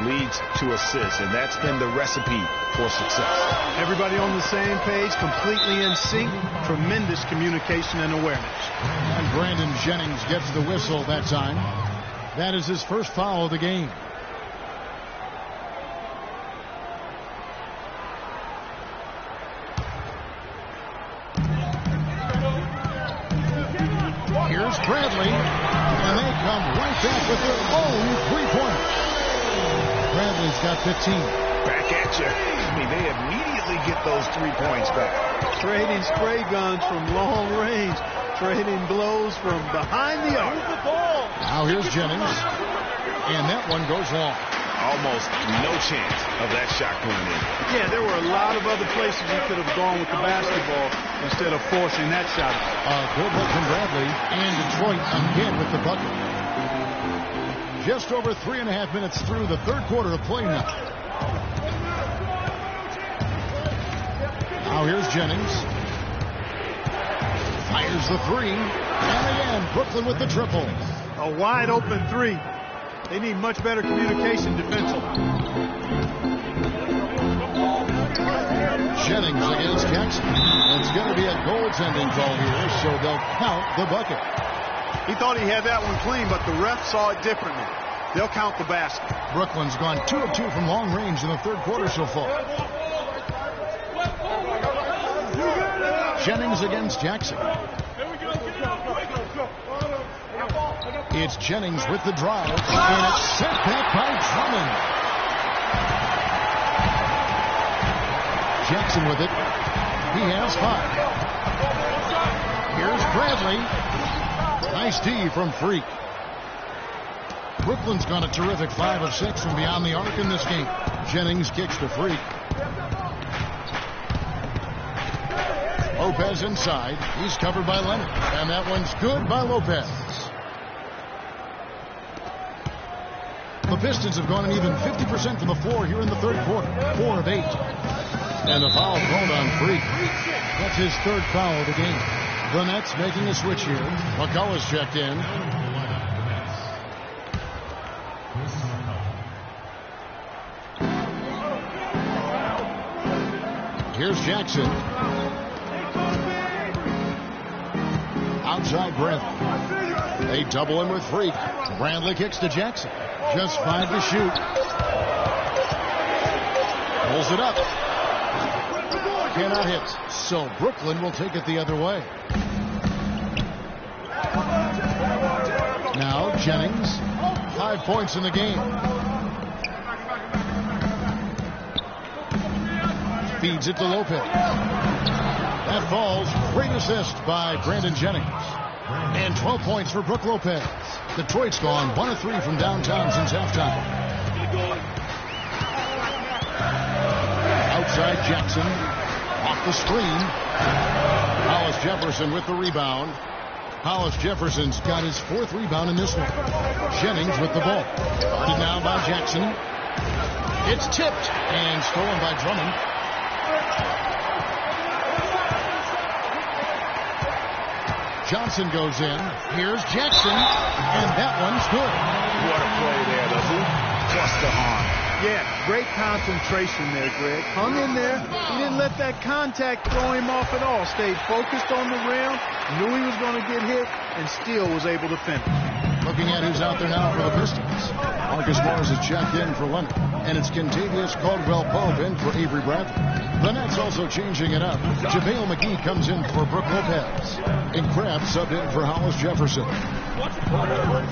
leads to assists, and that's been the recipe for success. Everybody on the same page, completely in sync. Tremendous communication and awareness. And Brandon Jennings gets the whistle that time. That is his first foul of the game. Here's Bradley, and they come right back with their own 3-pointer. Bradley's got 15. Back at you. I mean, they immediately get those 3 points back. Trading spray guns from long range. Trading blows from behind the arc. Now here's Jennings, and that one goes long. Almost no chance of that shot going in. Yeah, there were a lot of other places he could have gone with the basketball instead of forcing that shot. A good look from Bradley, and Detroit again with the bucket. Just over 3.5 minutes through the 3rd quarter of play now. Now here's Jennings. Fires the 3. And again, Brooklyn with the triple. A wide open 3. They need much better communication defensively. Jennings against Jackson. It's going to be a goaltending call here, so they'll count the bucket. He thought he had that one clean, but the ref saw it differently. They'll count the basket. Brooklyn's gone 2 of 2 from long range in the 3rd quarter so far. Jennings against Jackson. It's Jennings with the drive, and it's set back by Drummond. Jackson with it. He has 5. Here's Bradley. Nice D from Freak. Brooklyn's gone a terrific 5 of 6 from beyond the arc in this game. Jennings kicks to Freak. Lopez inside. He's covered by Leonard. And that one's good by Lopez. The Pistons have gone an even 50% from the floor here in the 3rd quarter. 4 of 8. And the foul called on Freak. That's his 3rd foul of the game. The Nets making a switch here. McCullough's checked in. Here's Jackson. Outside Bradley. They double him with Freak. Bradley kicks to Jackson. Just 5 to shoot. Pulls it up. Cannot hit. So Brooklyn will take it the other way. Now Jennings. 5 points in the game. Feeds it to Lopez. That falls. Great assist by Brandon Jennings. And 12 points for Brook Lopez. Detroit's gone 1 of 3 from downtown since halftime. Outside Jackson. Off the screen. Hollis Jefferson with the rebound. Hollis Jefferson's got his 4th rebound in this one. Jennings with the ball. Guarded now by Jackson. It's tipped and stolen by Drummond. Johnson goes in. Here's Jackson. And that one's good. What a play there. The hoop plus the arm. Yeah, great concentration there, Greg. Hung in there. He didn't let that contact throw him off at all. Stayed focused on the rim, knew he was going to get hit, and still was able to finish. Looking at who's out there now for the Pistons. Marcus Morris is checked in for Leonard. And it's Contavious Caldwell-Pope in for Avery Bradley. The Nets also changing it up. JaVale McGee comes in for Brook Lopez. And Krabs subbed in for Hollis Jefferson.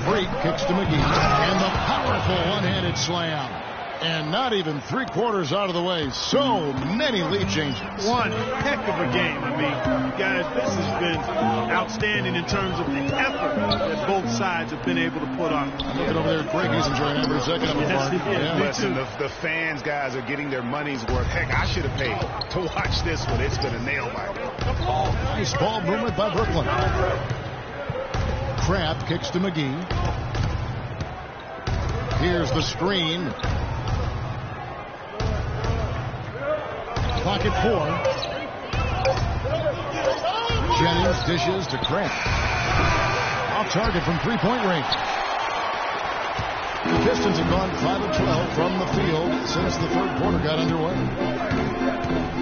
Freak kicks to McGee. And the powerful one-handed slam. And not even 3/4 out of the way. So many lead changes. One heck of a game. I mean, guys, this has been outstanding in terms of the effort that both sides have been able to put on. I'm looking over there. Greg, he's enjoying every second of it. Yeah, listen, the fans, guys, are getting their money's worth. Heck, I should have paid to watch this one. It's been a nail biter. Nice ball movement by Brooklyn. Crab kicks to McGee. Here's the screen. Clock at 4. Jennings dishes to Crabbe. Off target from three-point range. The Pistons have gone 5 of 12 from the field since the third quarter got underway.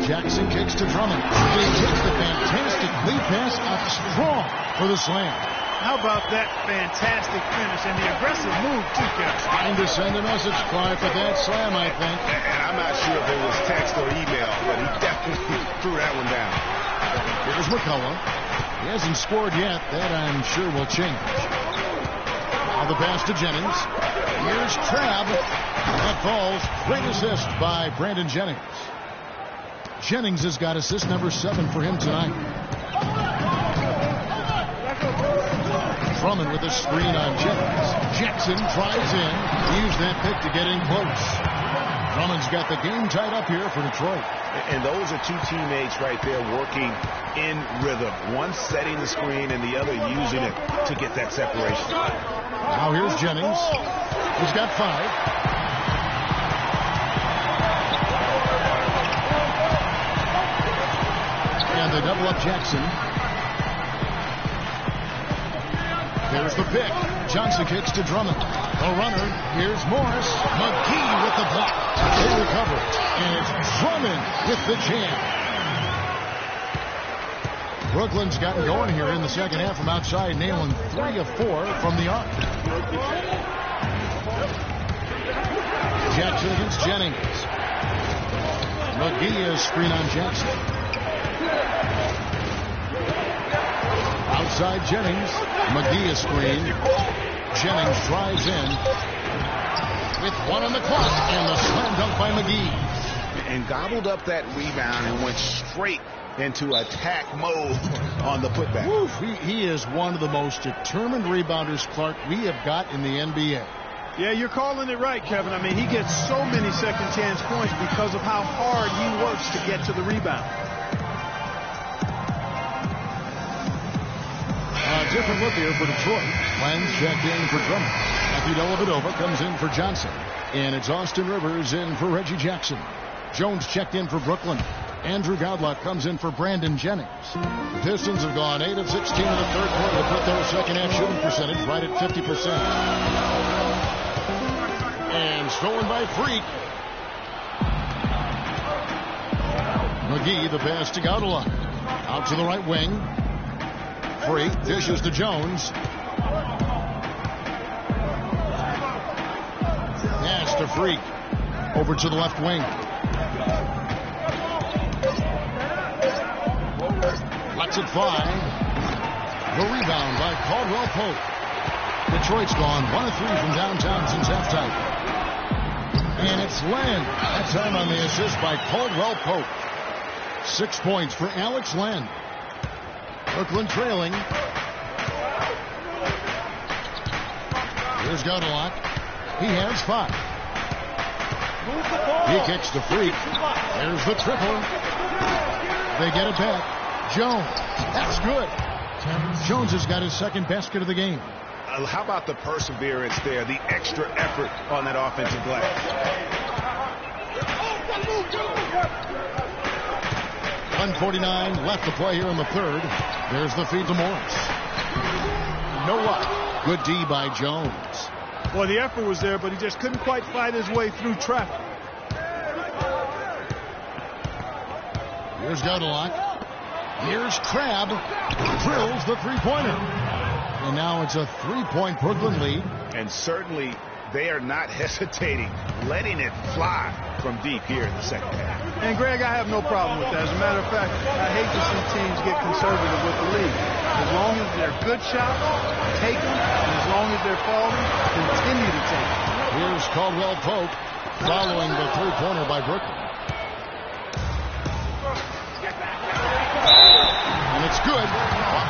Jackson kicks to Drummond. He takes the fantastic lead pass up strong for the slam. How about that fantastic finish and the aggressive move, too, Kevin? Trying to send a message, Clark, with that slam, I think. And I'm not sure if it was text or email, but he definitely threw that one down. Here's McCullough. He hasn't scored yet. That, I'm sure, will change. Now the pass to Jennings. Here's Trabb. That falls. Great assist by Brandon Jennings. Jennings has got assist number 7 for him tonight. Drummond with a screen on Jennings. Jackson tries in. Use that pick to get in close. Drummond's got the game tied up here for Detroit. And those are two teammates right there working in rhythm. One setting the screen and the other using it to get that separation. Now here's Jennings. He's got 5. And they double up Jackson. There's the pick. Johnson kicks to Drummond. A runner. Here's Morris. McGee with the block. They recover it. And it's Drummond with the jam. Brooklyn's gotten going here in the second half from outside, nailing 3 of 4 from the arc. Jackson against Jennings. McGee is screen on Jackson. Outside Jennings. McGee is screened. Jennings drives in with 1 on the clock, and the slam dunk by McGee. And gobbled up that rebound and went straight into attack mode on the putback. Woof, he is one of the most determined rebounders, Clark, we have got in the NBA. Yeah, you're calling it right, Kevin. I mean, he gets so many second chance points because of how hard he works to get to the rebound. Different look here for Detroit. Lenz checked in for Drummond. Matthew Dellavedova comes in for Johnson. And it's Austin Rivers in for Reggie Jackson. Jones checked in for Brooklyn. Andrew Godluck comes in for Brandon Jennings. The Pistons have gone 8 of 16 in the third quarter to put their second half shooting percentage right at 50%. And stolen by Freak. McGee, the pass to Godluck. Out to the right wing. Freak dishes to Jones. Pass to Freak. Over to the left wing. Lets it fly. The rebound by Caldwell-Pope. Detroit's gone 1 of 3 from downtown since halftime. And it's Len. That time on the assist by Caldwell-Pope. 6 points for Alex Len. Brooklyn trailing. Here's Godluck. He has 5. He kicks to Freak. There's the triple. They get it back. Jones. That's good. Jones has got his second basket of the game. How about the perseverance there, the extra effort on that offensive glass? 1:49 left to play here in the third. There's the feed to Morris. No luck. Good D by Jones. Well, the effort was there, but he just couldn't quite fight his way through traffic. Here's Godalock. Here's Crabb. Drills the three-pointer. And now it's a three-point Brooklyn lead. And certainly they are not hesitating, letting it fly from deep here in the second half. And, Greg, I have no problem with that. As a matter of fact, I hate to see teams get conservative with the lead. As long as they're good shots, take them. And as long as they're falling, continue to take them. Here's Caldwell Pope following the three-pointer by Brooklyn. And it's good.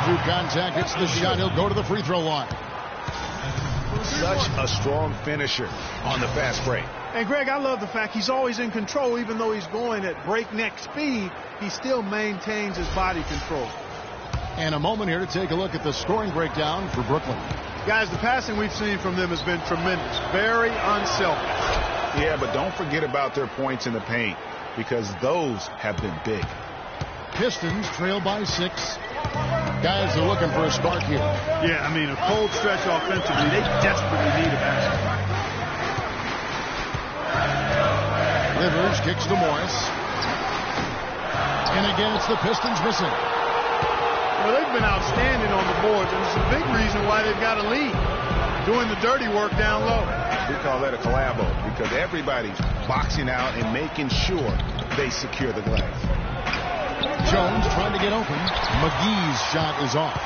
Through contact, hits the shot. He'll go to the free throw line. Such a strong finisher on the fast break. And, Greg, I love the fact he's always in control. Even though he's going at breakneck speed, he still maintains his body control. And a moment here to take a look at the scoring breakdown for Brooklyn. Guys, the passing we've seen from them has been tremendous. Very unselfish. Yeah, but don't forget about their points in the paint, because those have been big. Pistons trail by 6. Guys are looking for a spark here. Yeah, I mean, a cold stretch offensively. They desperately need a basket. Rivers kicks to Morris. And again, it's the Pistons missing. Well, they've been outstanding on the boards, and it's a big reason why they've got a lead. Doing the dirty work down low. We call that a collabo, because everybody's boxing out and making sure they secure the glass. Jones trying to get open. McGee's shot is off.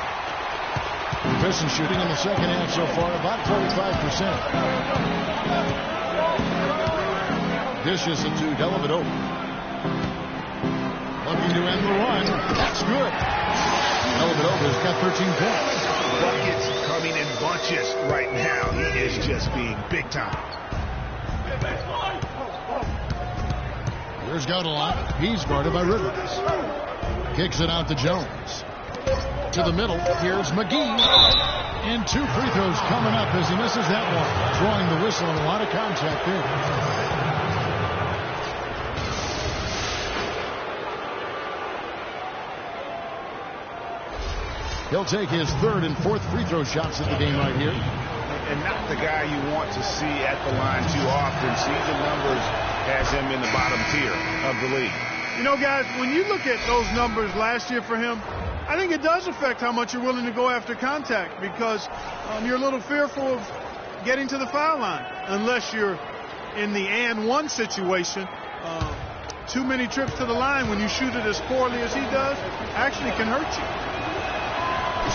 The Pistons shooting in the second half so far about 45%. Dishes it to Dellavedova. Looking to end the run. That's good. Dellavedova's got 13 points. Buckets coming in bunches right now. He is just being big time. Here's Godalock. He's guarded by Rivers. Kicks it out to Jones. To the middle. Here's McGee. And 2 free throws coming up as he misses that one. Drawing the whistle and a lot of contact there. He'll take his 3rd and 4th free throw shots at the game right here. And not the guy you want to see at the line too often. Season numbers has him in the bottom tier of the league. You know, guys, when you look at those numbers last year for him, I think it does affect how much you're willing to go after contact, because you're a little fearful of getting to the foul line unless you're in the and one situation. Too many trips to the line when you shoot it as poorly as he does actually can hurt you.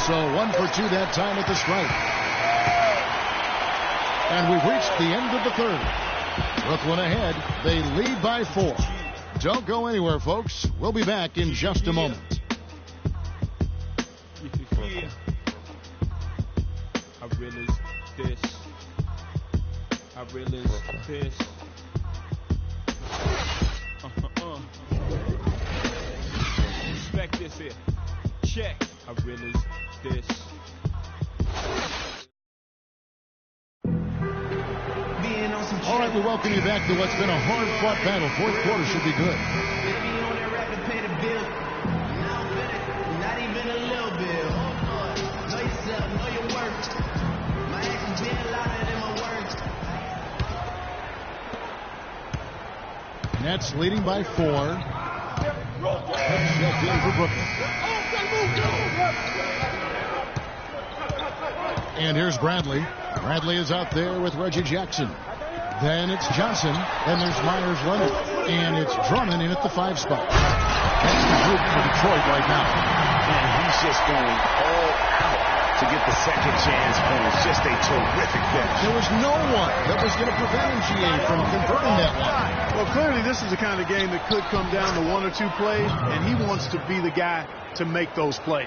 So 1 for 2 that time at the stripe. And we've reached the end of the 3rd. Brooklyn ahead. They lead by 4. Don't go anywhere, folks. We'll be back in just a moment. I realize this. Respect this here. Check. I realize this. All right, we welcome you back to what's been a hard-fought battle. 4th quarter should be good. Nets leading by 4. Checked in for Brooklyn. And here's Bradley. Bradley is out there with Reggie Jackson. Then it's Johnson. Then there's Myers Leonard. And it's Drummond in at the 5 spot. That's the group for Detroit right now. And he's just going all out to get the second chance points. Just a terrific finish. There was no one that was going to prevent MGA from converting that one. Well, clearly this is the kind of game that could come down to 1 or 2 plays, and he wants to be the guy to make those plays.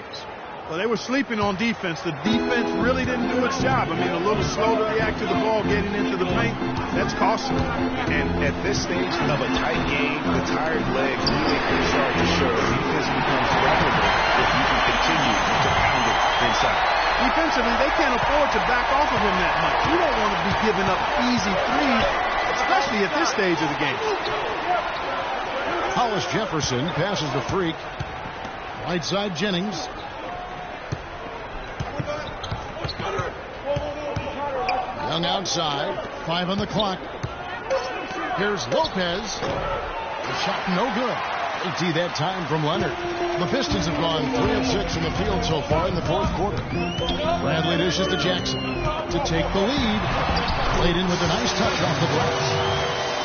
Well, they were sleeping on defense. The defense really didn't do its job. I mean, a little slow to react to the ball getting into the paint. That's costly. And at this stage of a tight game, the tired legs really can start to show. Defense becomes vulnerable if you can continue to pound it inside. Defensively, they can't afford to back off of him that much. You don't want to be giving up easy threes, especially at this stage of the game. Hollis Jefferson passes the freak. Right side Jennings. Young outside. 5 on the clock. Here's Lopez. The shot no good. 18 that time from Leonard. The Pistons have gone 3 of 6 in the field so far in the fourth quarter. Bradley dishes to Jackson to take the lead. Played in with a nice touch off the glass.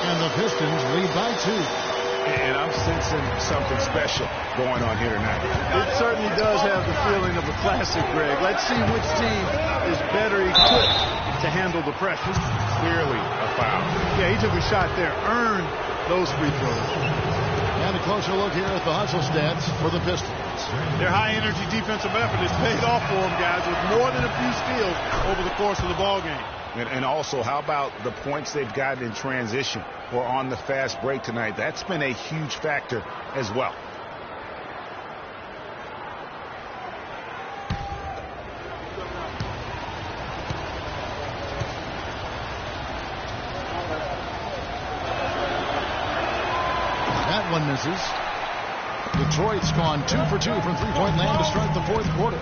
And the Pistons lead by 2. And I'm sensing something special going on here tonight. It certainly does have the feeling of a classic, Greg. Let's see which team is better equipped to handle the pressure. Clearly a foul. Yeah, he took a shot there. Earned those free throws. And a closer look here at the hustle stats for the Pistons. Their high-energy defensive effort has paid off for them, guys, with more than a few steals over the course of the ball game. And also, how about the points they've gotten in transition or on the fast break tonight? That's been a huge factor as well. That one misses. Detroit's gone 2 for 2 from three-point land to start the fourth quarter.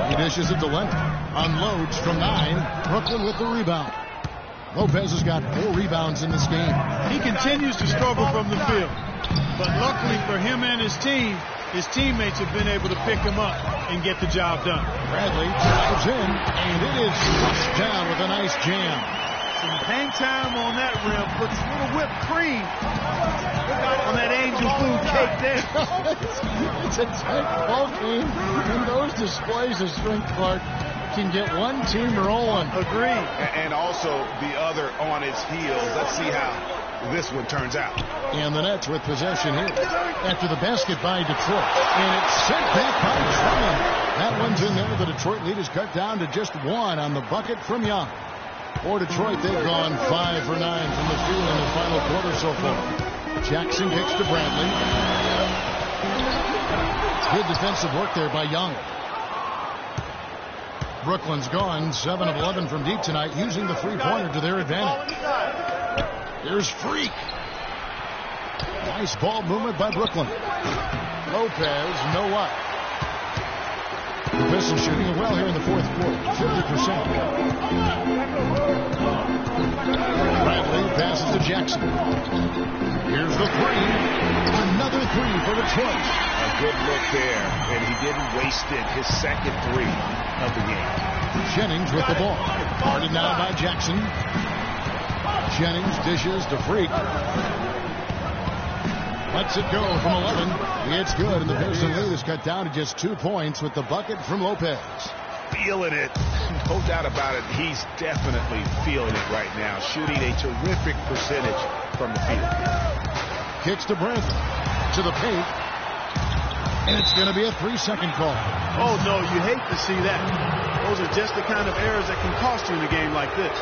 He dishes it to Leonard. Unloads from 9. Brooklyn with the rebound. Lopez has got 4 rebounds in this game. He continues to struggle from the field. But luckily for him and his team, his teammates have been able to pick him up and get the job done. Bradley drives in, and it is flushed down with a nice jam. Some hang time on that rim. Puts a little whipped cream on that angel food cake there. It's a tight ball game, and those displays of strength, Clark, can get one team rolling. Agreed. And also the other on its heels. Let's see how this one turns out. And the Nets with possession here after the basket by Detroit. And it's sent back by Drummond. That one's in there. The Detroit lead is cut down to just 1 on the bucket from Young. For Detroit, they've gone 5 for 9 from the field in the final quarter so far. Jackson kicks to Bradley. Good defensive work there by Young. Brooklyn's gone 7 of 11 from deep tonight, using the three-pointer to their advantage. Here's Freak. Nice ball movement by Brooklyn. Lopez, no up. The Pistons shooting it well here in the fourth quarter, 50%. Bradley passes to Jackson. Here's the 3. Another 3 for Detroit. A good look there, and he didn't waste it. His second 3 of the game. Jennings with the ball. Guarded now by Jackson. Jennings dishes to Freak. Lets it go from 11. It's good, and the Pistons lead is cut down to just 2 points with the bucket from Lopez. Feeling it. No doubt about it. He's definitely feeling it right now. Shooting a terrific percentage from the field. Kicks to Branson. To the paint. And it's going to be a 3-second call. Oh, no, you hate to see that. Those are just the kind of errors that can cost you in a game like this.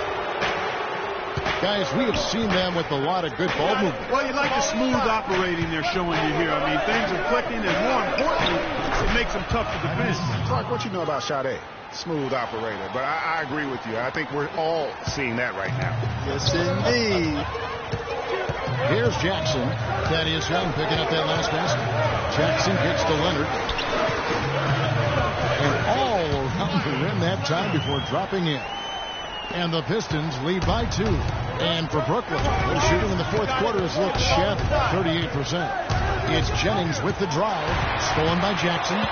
Guys, we have seen them with a lot of good ball movement. Well, you like the smooth operating they're showing you here. I mean, things are clicking, and more importantly, it makes them tough to defend. Clark, what you know about Sade? Smooth operator. But I agree with you. I think we're all seeing that right now. Yes, indeed. Here's Jackson. Thaddeus Young picking up that last basket. Jackson gets to Leonard. And all around the rim that time before dropping in. And the Pistons lead by 2. And for Brooklyn, their shooting in the fourth quarter has looked shabby, 38%. It's Jennings with the drive, stolen by Jackson.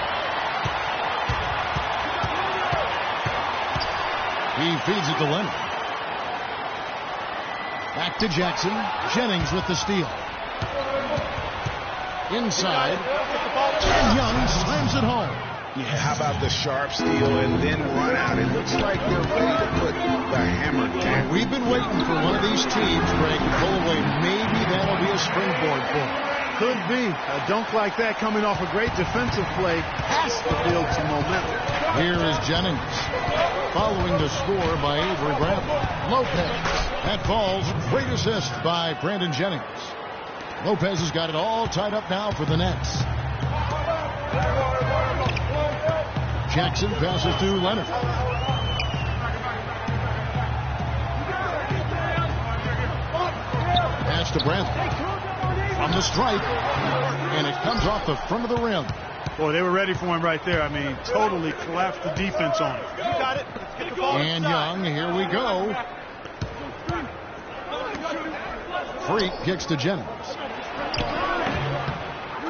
He feeds it to Leonard. Back to Jackson. Jennings with the steal. Inside. And Young slams it home. Yeah, how about the sharp steal and then run out? It looks like they're ready to put the hammer down. We've been waiting for one of these teams, Greg, to pull away. Maybe that'll be a springboard for them. Could be. A dunk like that coming off a great defensive play has to build some momentum. Here is Jennings. Following the score by Avery Bradley. Lopez. That falls. Great assist by Brandon Jennings. Lopez has got it all tied up now for the Nets. Jackson passes to Leonard. Pass to Bradley. From the stripe. And it comes off the front of the rim. Boy, they were ready for him right there. I mean, totally collapsed the defense on him. You got it. And Young, here we go. Freak kicks to Jennings.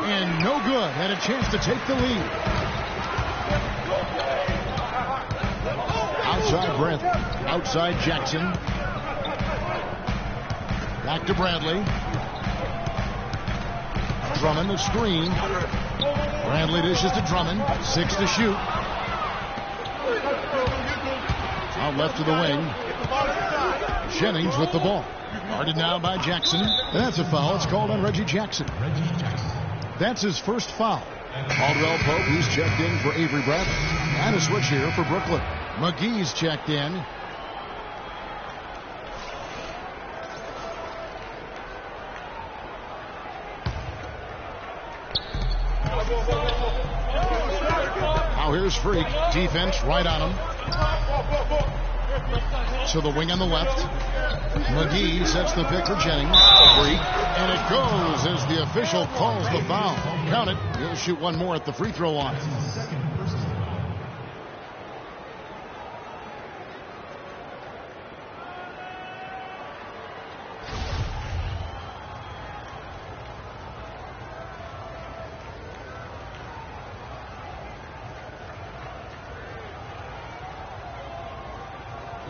And no good. Had a chance to take the lead. Outside Bradley. Outside Jackson. Back to Bradley. Drummond the screen. Bradley dishes to Drummond. 6 to shoot. Out left to the wing. Jennings with the ball. Guarded now by Jackson. That's a foul. It's called on Reggie Jackson. That's his first foul. Caldwell Pope, he's checked in for Avery Bradley. And a switch here for Brooklyn. McGee's checked in. Now here's Freak. Defense right on him. To the wing on the left. McGee sets the pick for Jennings. Freak. And it goes as the official calls the foul. Count it. He'll shoot one more at the free throw line.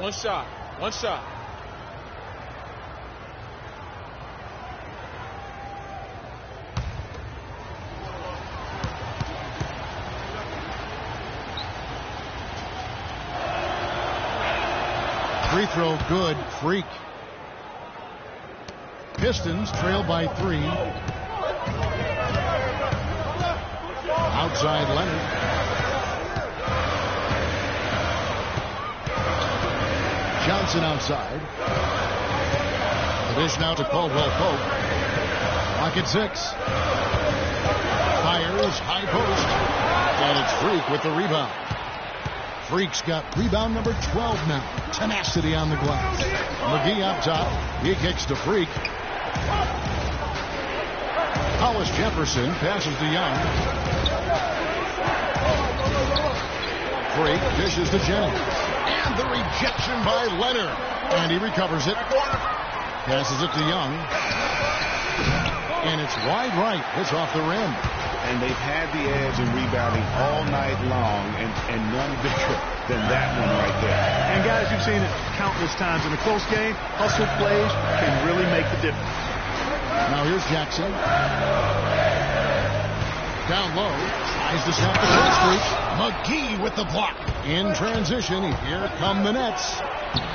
One shot. One shot. Free throw good. Freak. Pistons trail by 3. Outside Leonard. Johnson outside. The dish now to Caldwell Pope. Clock at 6. Fires high post. And it's Freak with the rebound. Freak's got rebound number 12 now. Tenacity on the glass. McGee up top. He kicks to Freak. Hollis Jefferson passes to Young. Freak dishes to Jennings. And the rejection by Leonard. And he recovers it. Passes it to Young. And it's wide right. It's off the rim. And they've had the edge in rebounding all night long, and none bigger than that one right there. And guys, you've seen it countless times in a close game. Hustle plays can really make the difference. Now here's Jackson. Down low. Tries to snap the cross streak. McGee with the block. In transition, here come the Nets.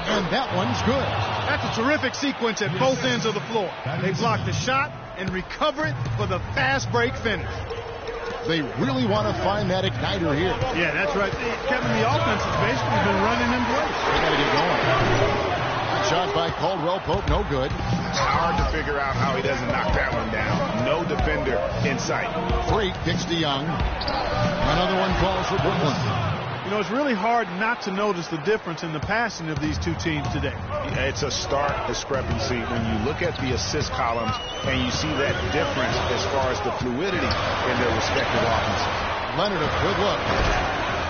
And that one's good. That's a terrific sequence at both ends of the floor. They block the shot and recover it for the fast break finish. They really want to find that igniter here. Yeah, that's right. Kevin, the offense has basically been running in place. They got to get going. Shot by Caldwell Pope, no good. It's hard to figure out how he doesn't knock that one down. No defender in sight. Freak kicks to Young. Another one calls for Brooklyn. You know, it's really hard not to notice the difference in the passing of these two teams today. It's a stark discrepancy when you look at the assist columns and you see that difference as far as the fluidity in their respective offenses. Leonard, a good look.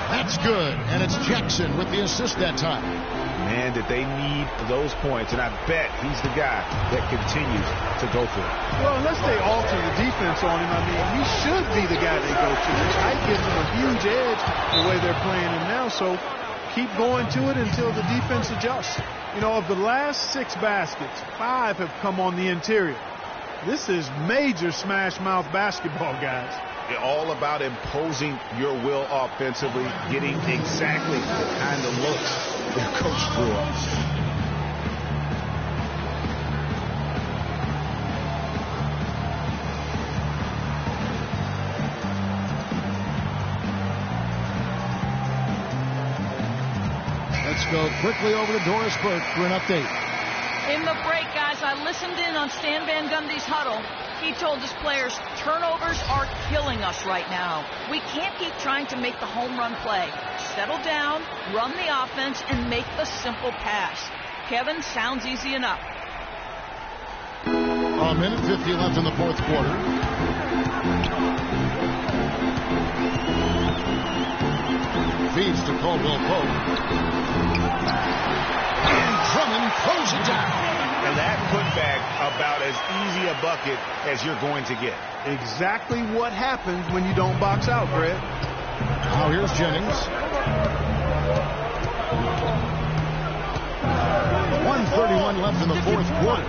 That's good. And it's Jackson with the assist that time. Man, did they need those points, and I bet he's the guy that continues to go for it. Well, unless they alter the defense on him, I mean, he should be the guy they go to. His height gives him a huge edge the way they're playing him now, so keep going to it until the defense adjusts. You know, of the last 6 baskets, 5 have come on the interior. This is major smash mouth basketball, guys. All about imposing your will offensively, getting exactly the kind of looks their coach threw up. Let's go quickly over to Doris Burke for an update. In the break, guys, I listened in on Stan Van Gundy's huddle. He told his players, turnovers are killing us right now. We can't keep trying to make the home run play. Settle down, run the offense, and make the simple pass. Kevin, sounds easy enough. A minute 50 left in the fourth quarter. Feeds to Caldwell Pope. And Drummond throws it down. And that putback about as easy a bucket as you're going to get. Exactly what happens when you don't box out, Greg. Now here's Jennings. 1:31 left in the fourth quarter.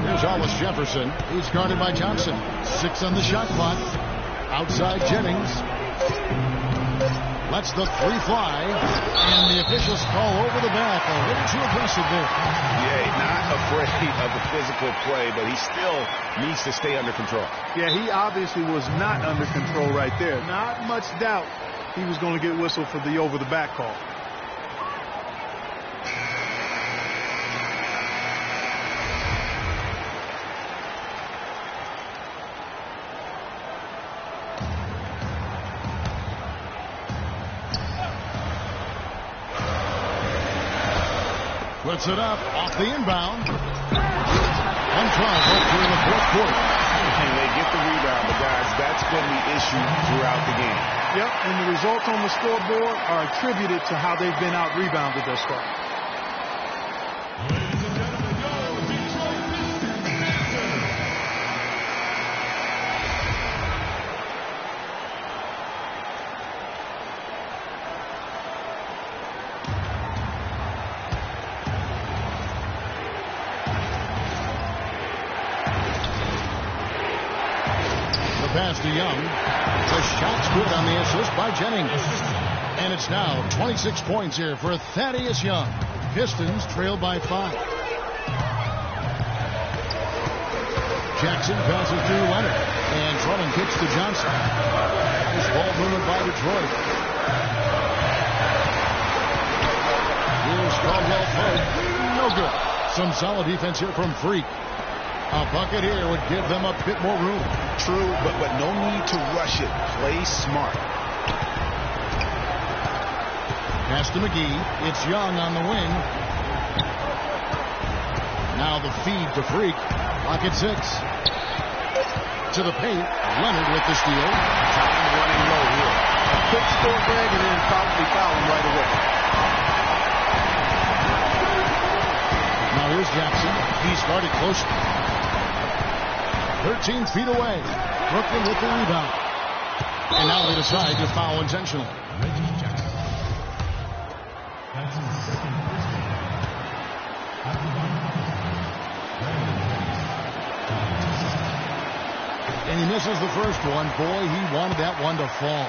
Here's Hollis Jefferson. He's guarded by Johnson. 6 on the shot clock. Outside Jennings. Lets the 3 fly. And the officials call over the back. A little too aggressive there. Yeah, not afraid of the physical play, but he still needs to stay under control. Yeah, he obviously was not under control right there. Not much doubt he was going to get whistled for the over-the-back call. Puts it up off the inbound. 1:12 through the fourth quarter. And they get the rebound, but guys, that's been the issue throughout the game. Yep, and the results on the scoreboard are attributed to how they've been out-rebounded thus far. Pass to Young. The shot's good on the assist by Jennings. And it's now 26 points here for Thaddeus Young. Pistons trail by 5. Jackson passes to Leonard. And Drummond kicks to Johnson. This ball movement by Detroit. Here's Caldwell Pope. No good. Some solid defense here from Freak. A bucket here would give them a bit more room. True, but no need to rush it. Play smart. Pass to McGee. It's Young on the wing. Now the feed to Freak. Clock at 6. To the paint. Leonard with the steal. Time running low here. A quick score, Greg, and then probably foul him right away. Now here's Jackson. He's guarded closely. 13 feet away. Brooklyn with the rebound. And now they decide to foul intentionally. And he misses the first one. Boy, he wanted that one to fall.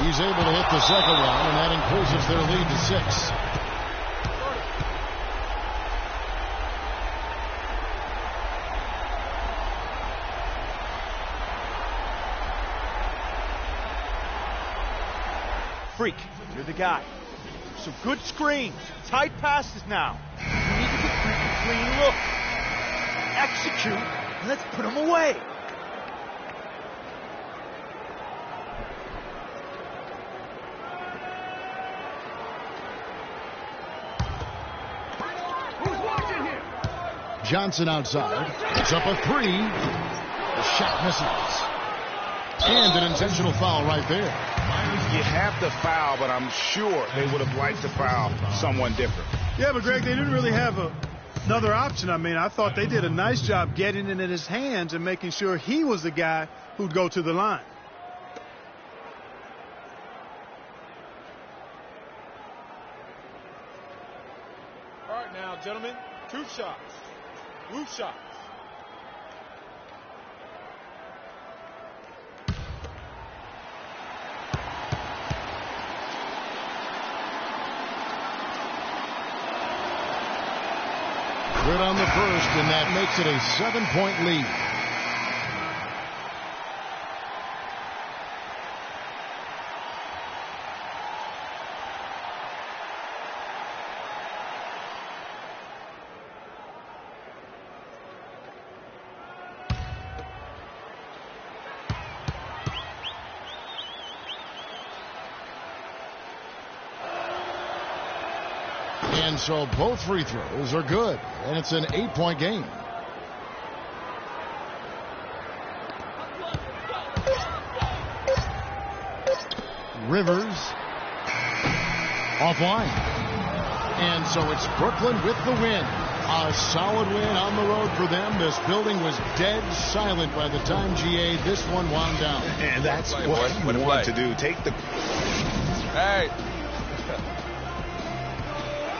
He's able to hit the second one, and that increases their lead to 6. Freak, you're the guy. Some good screens, tight passes now. You need to give Freak a clean look. Execute, and let's put him away. Johnson outside. It's up a 3. The shot misses. And an intentional foul right there. You have to foul, but I'm sure they would have liked to foul someone different. Yeah, but Greg, they didn't really have another option. I mean, I thought they did a nice job getting it in his hands and making sure he was the guy who'd go to the line. All right now, gentlemen, 2 shots. Blue shots. Good on the first, and that makes it a 7-point lead. And so both free throws are good, and it's an 8-point game. Rivers offline. And so it's Brooklyn with the win. A solid win on the road for them. This building was dead silent by the time, GA, this one wound down. And that's what you want to do. Take the... Hey.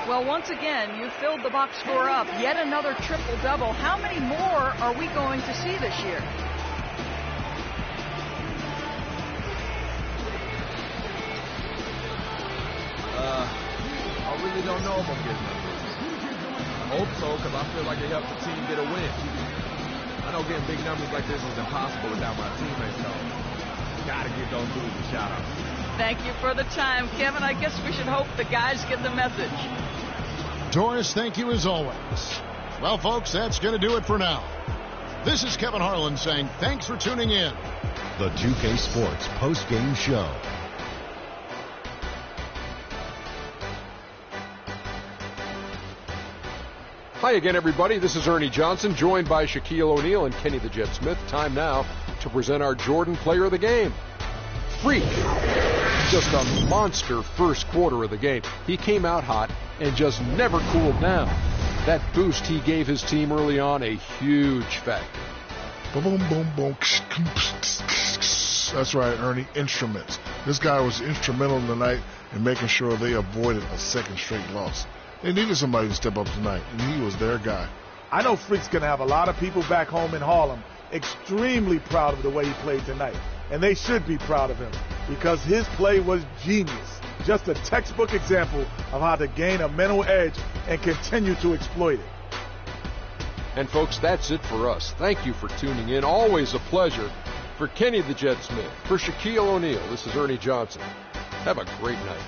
Well, once again, you filled the box score up. Yet another triple-double. How many more are we going to see this year? I really don't know if I'm getting them. I hope so, because I feel like it helps the team get a win. I know getting big numbers like this is impossible without my teammates, so got to give those dudes a shout out. Thank you for the time, Kevin. I guess we should hope the guys get the message. Doris, thank you as always. Well, folks, that's going to do it for now. This is Kevin Harlan saying thanks for tuning in. The 2K Sports Post-Game Show. Hi again, everybody. This is Ernie Johnson, joined by Shaquille O'Neal and Kenny the Jet Smith. Time now to present our Jordan Player of the Game. Freak. Just a monster first quarter of the game. He came out hot and just never cooled down. That boost he gave his team early on, a huge factor. Boom, boom, boom, boom. That's right, Ernie. Instruments. This guy was instrumental tonight in making sure they avoided a second straight loss. They needed somebody to step up tonight, and he was their guy. I know Freak's going to have a lot of people back home in Harlem extremely proud of the way he played tonight. And they should be proud of him because his play was genius. Just a textbook example of how to gain a mental edge and continue to exploit it. And folks, that's it for us. Thank you for tuning in. Always a pleasure. For Kenny the Jet Smith, for Shaquille O'Neal, this is Ernie Johnson. Have a great night.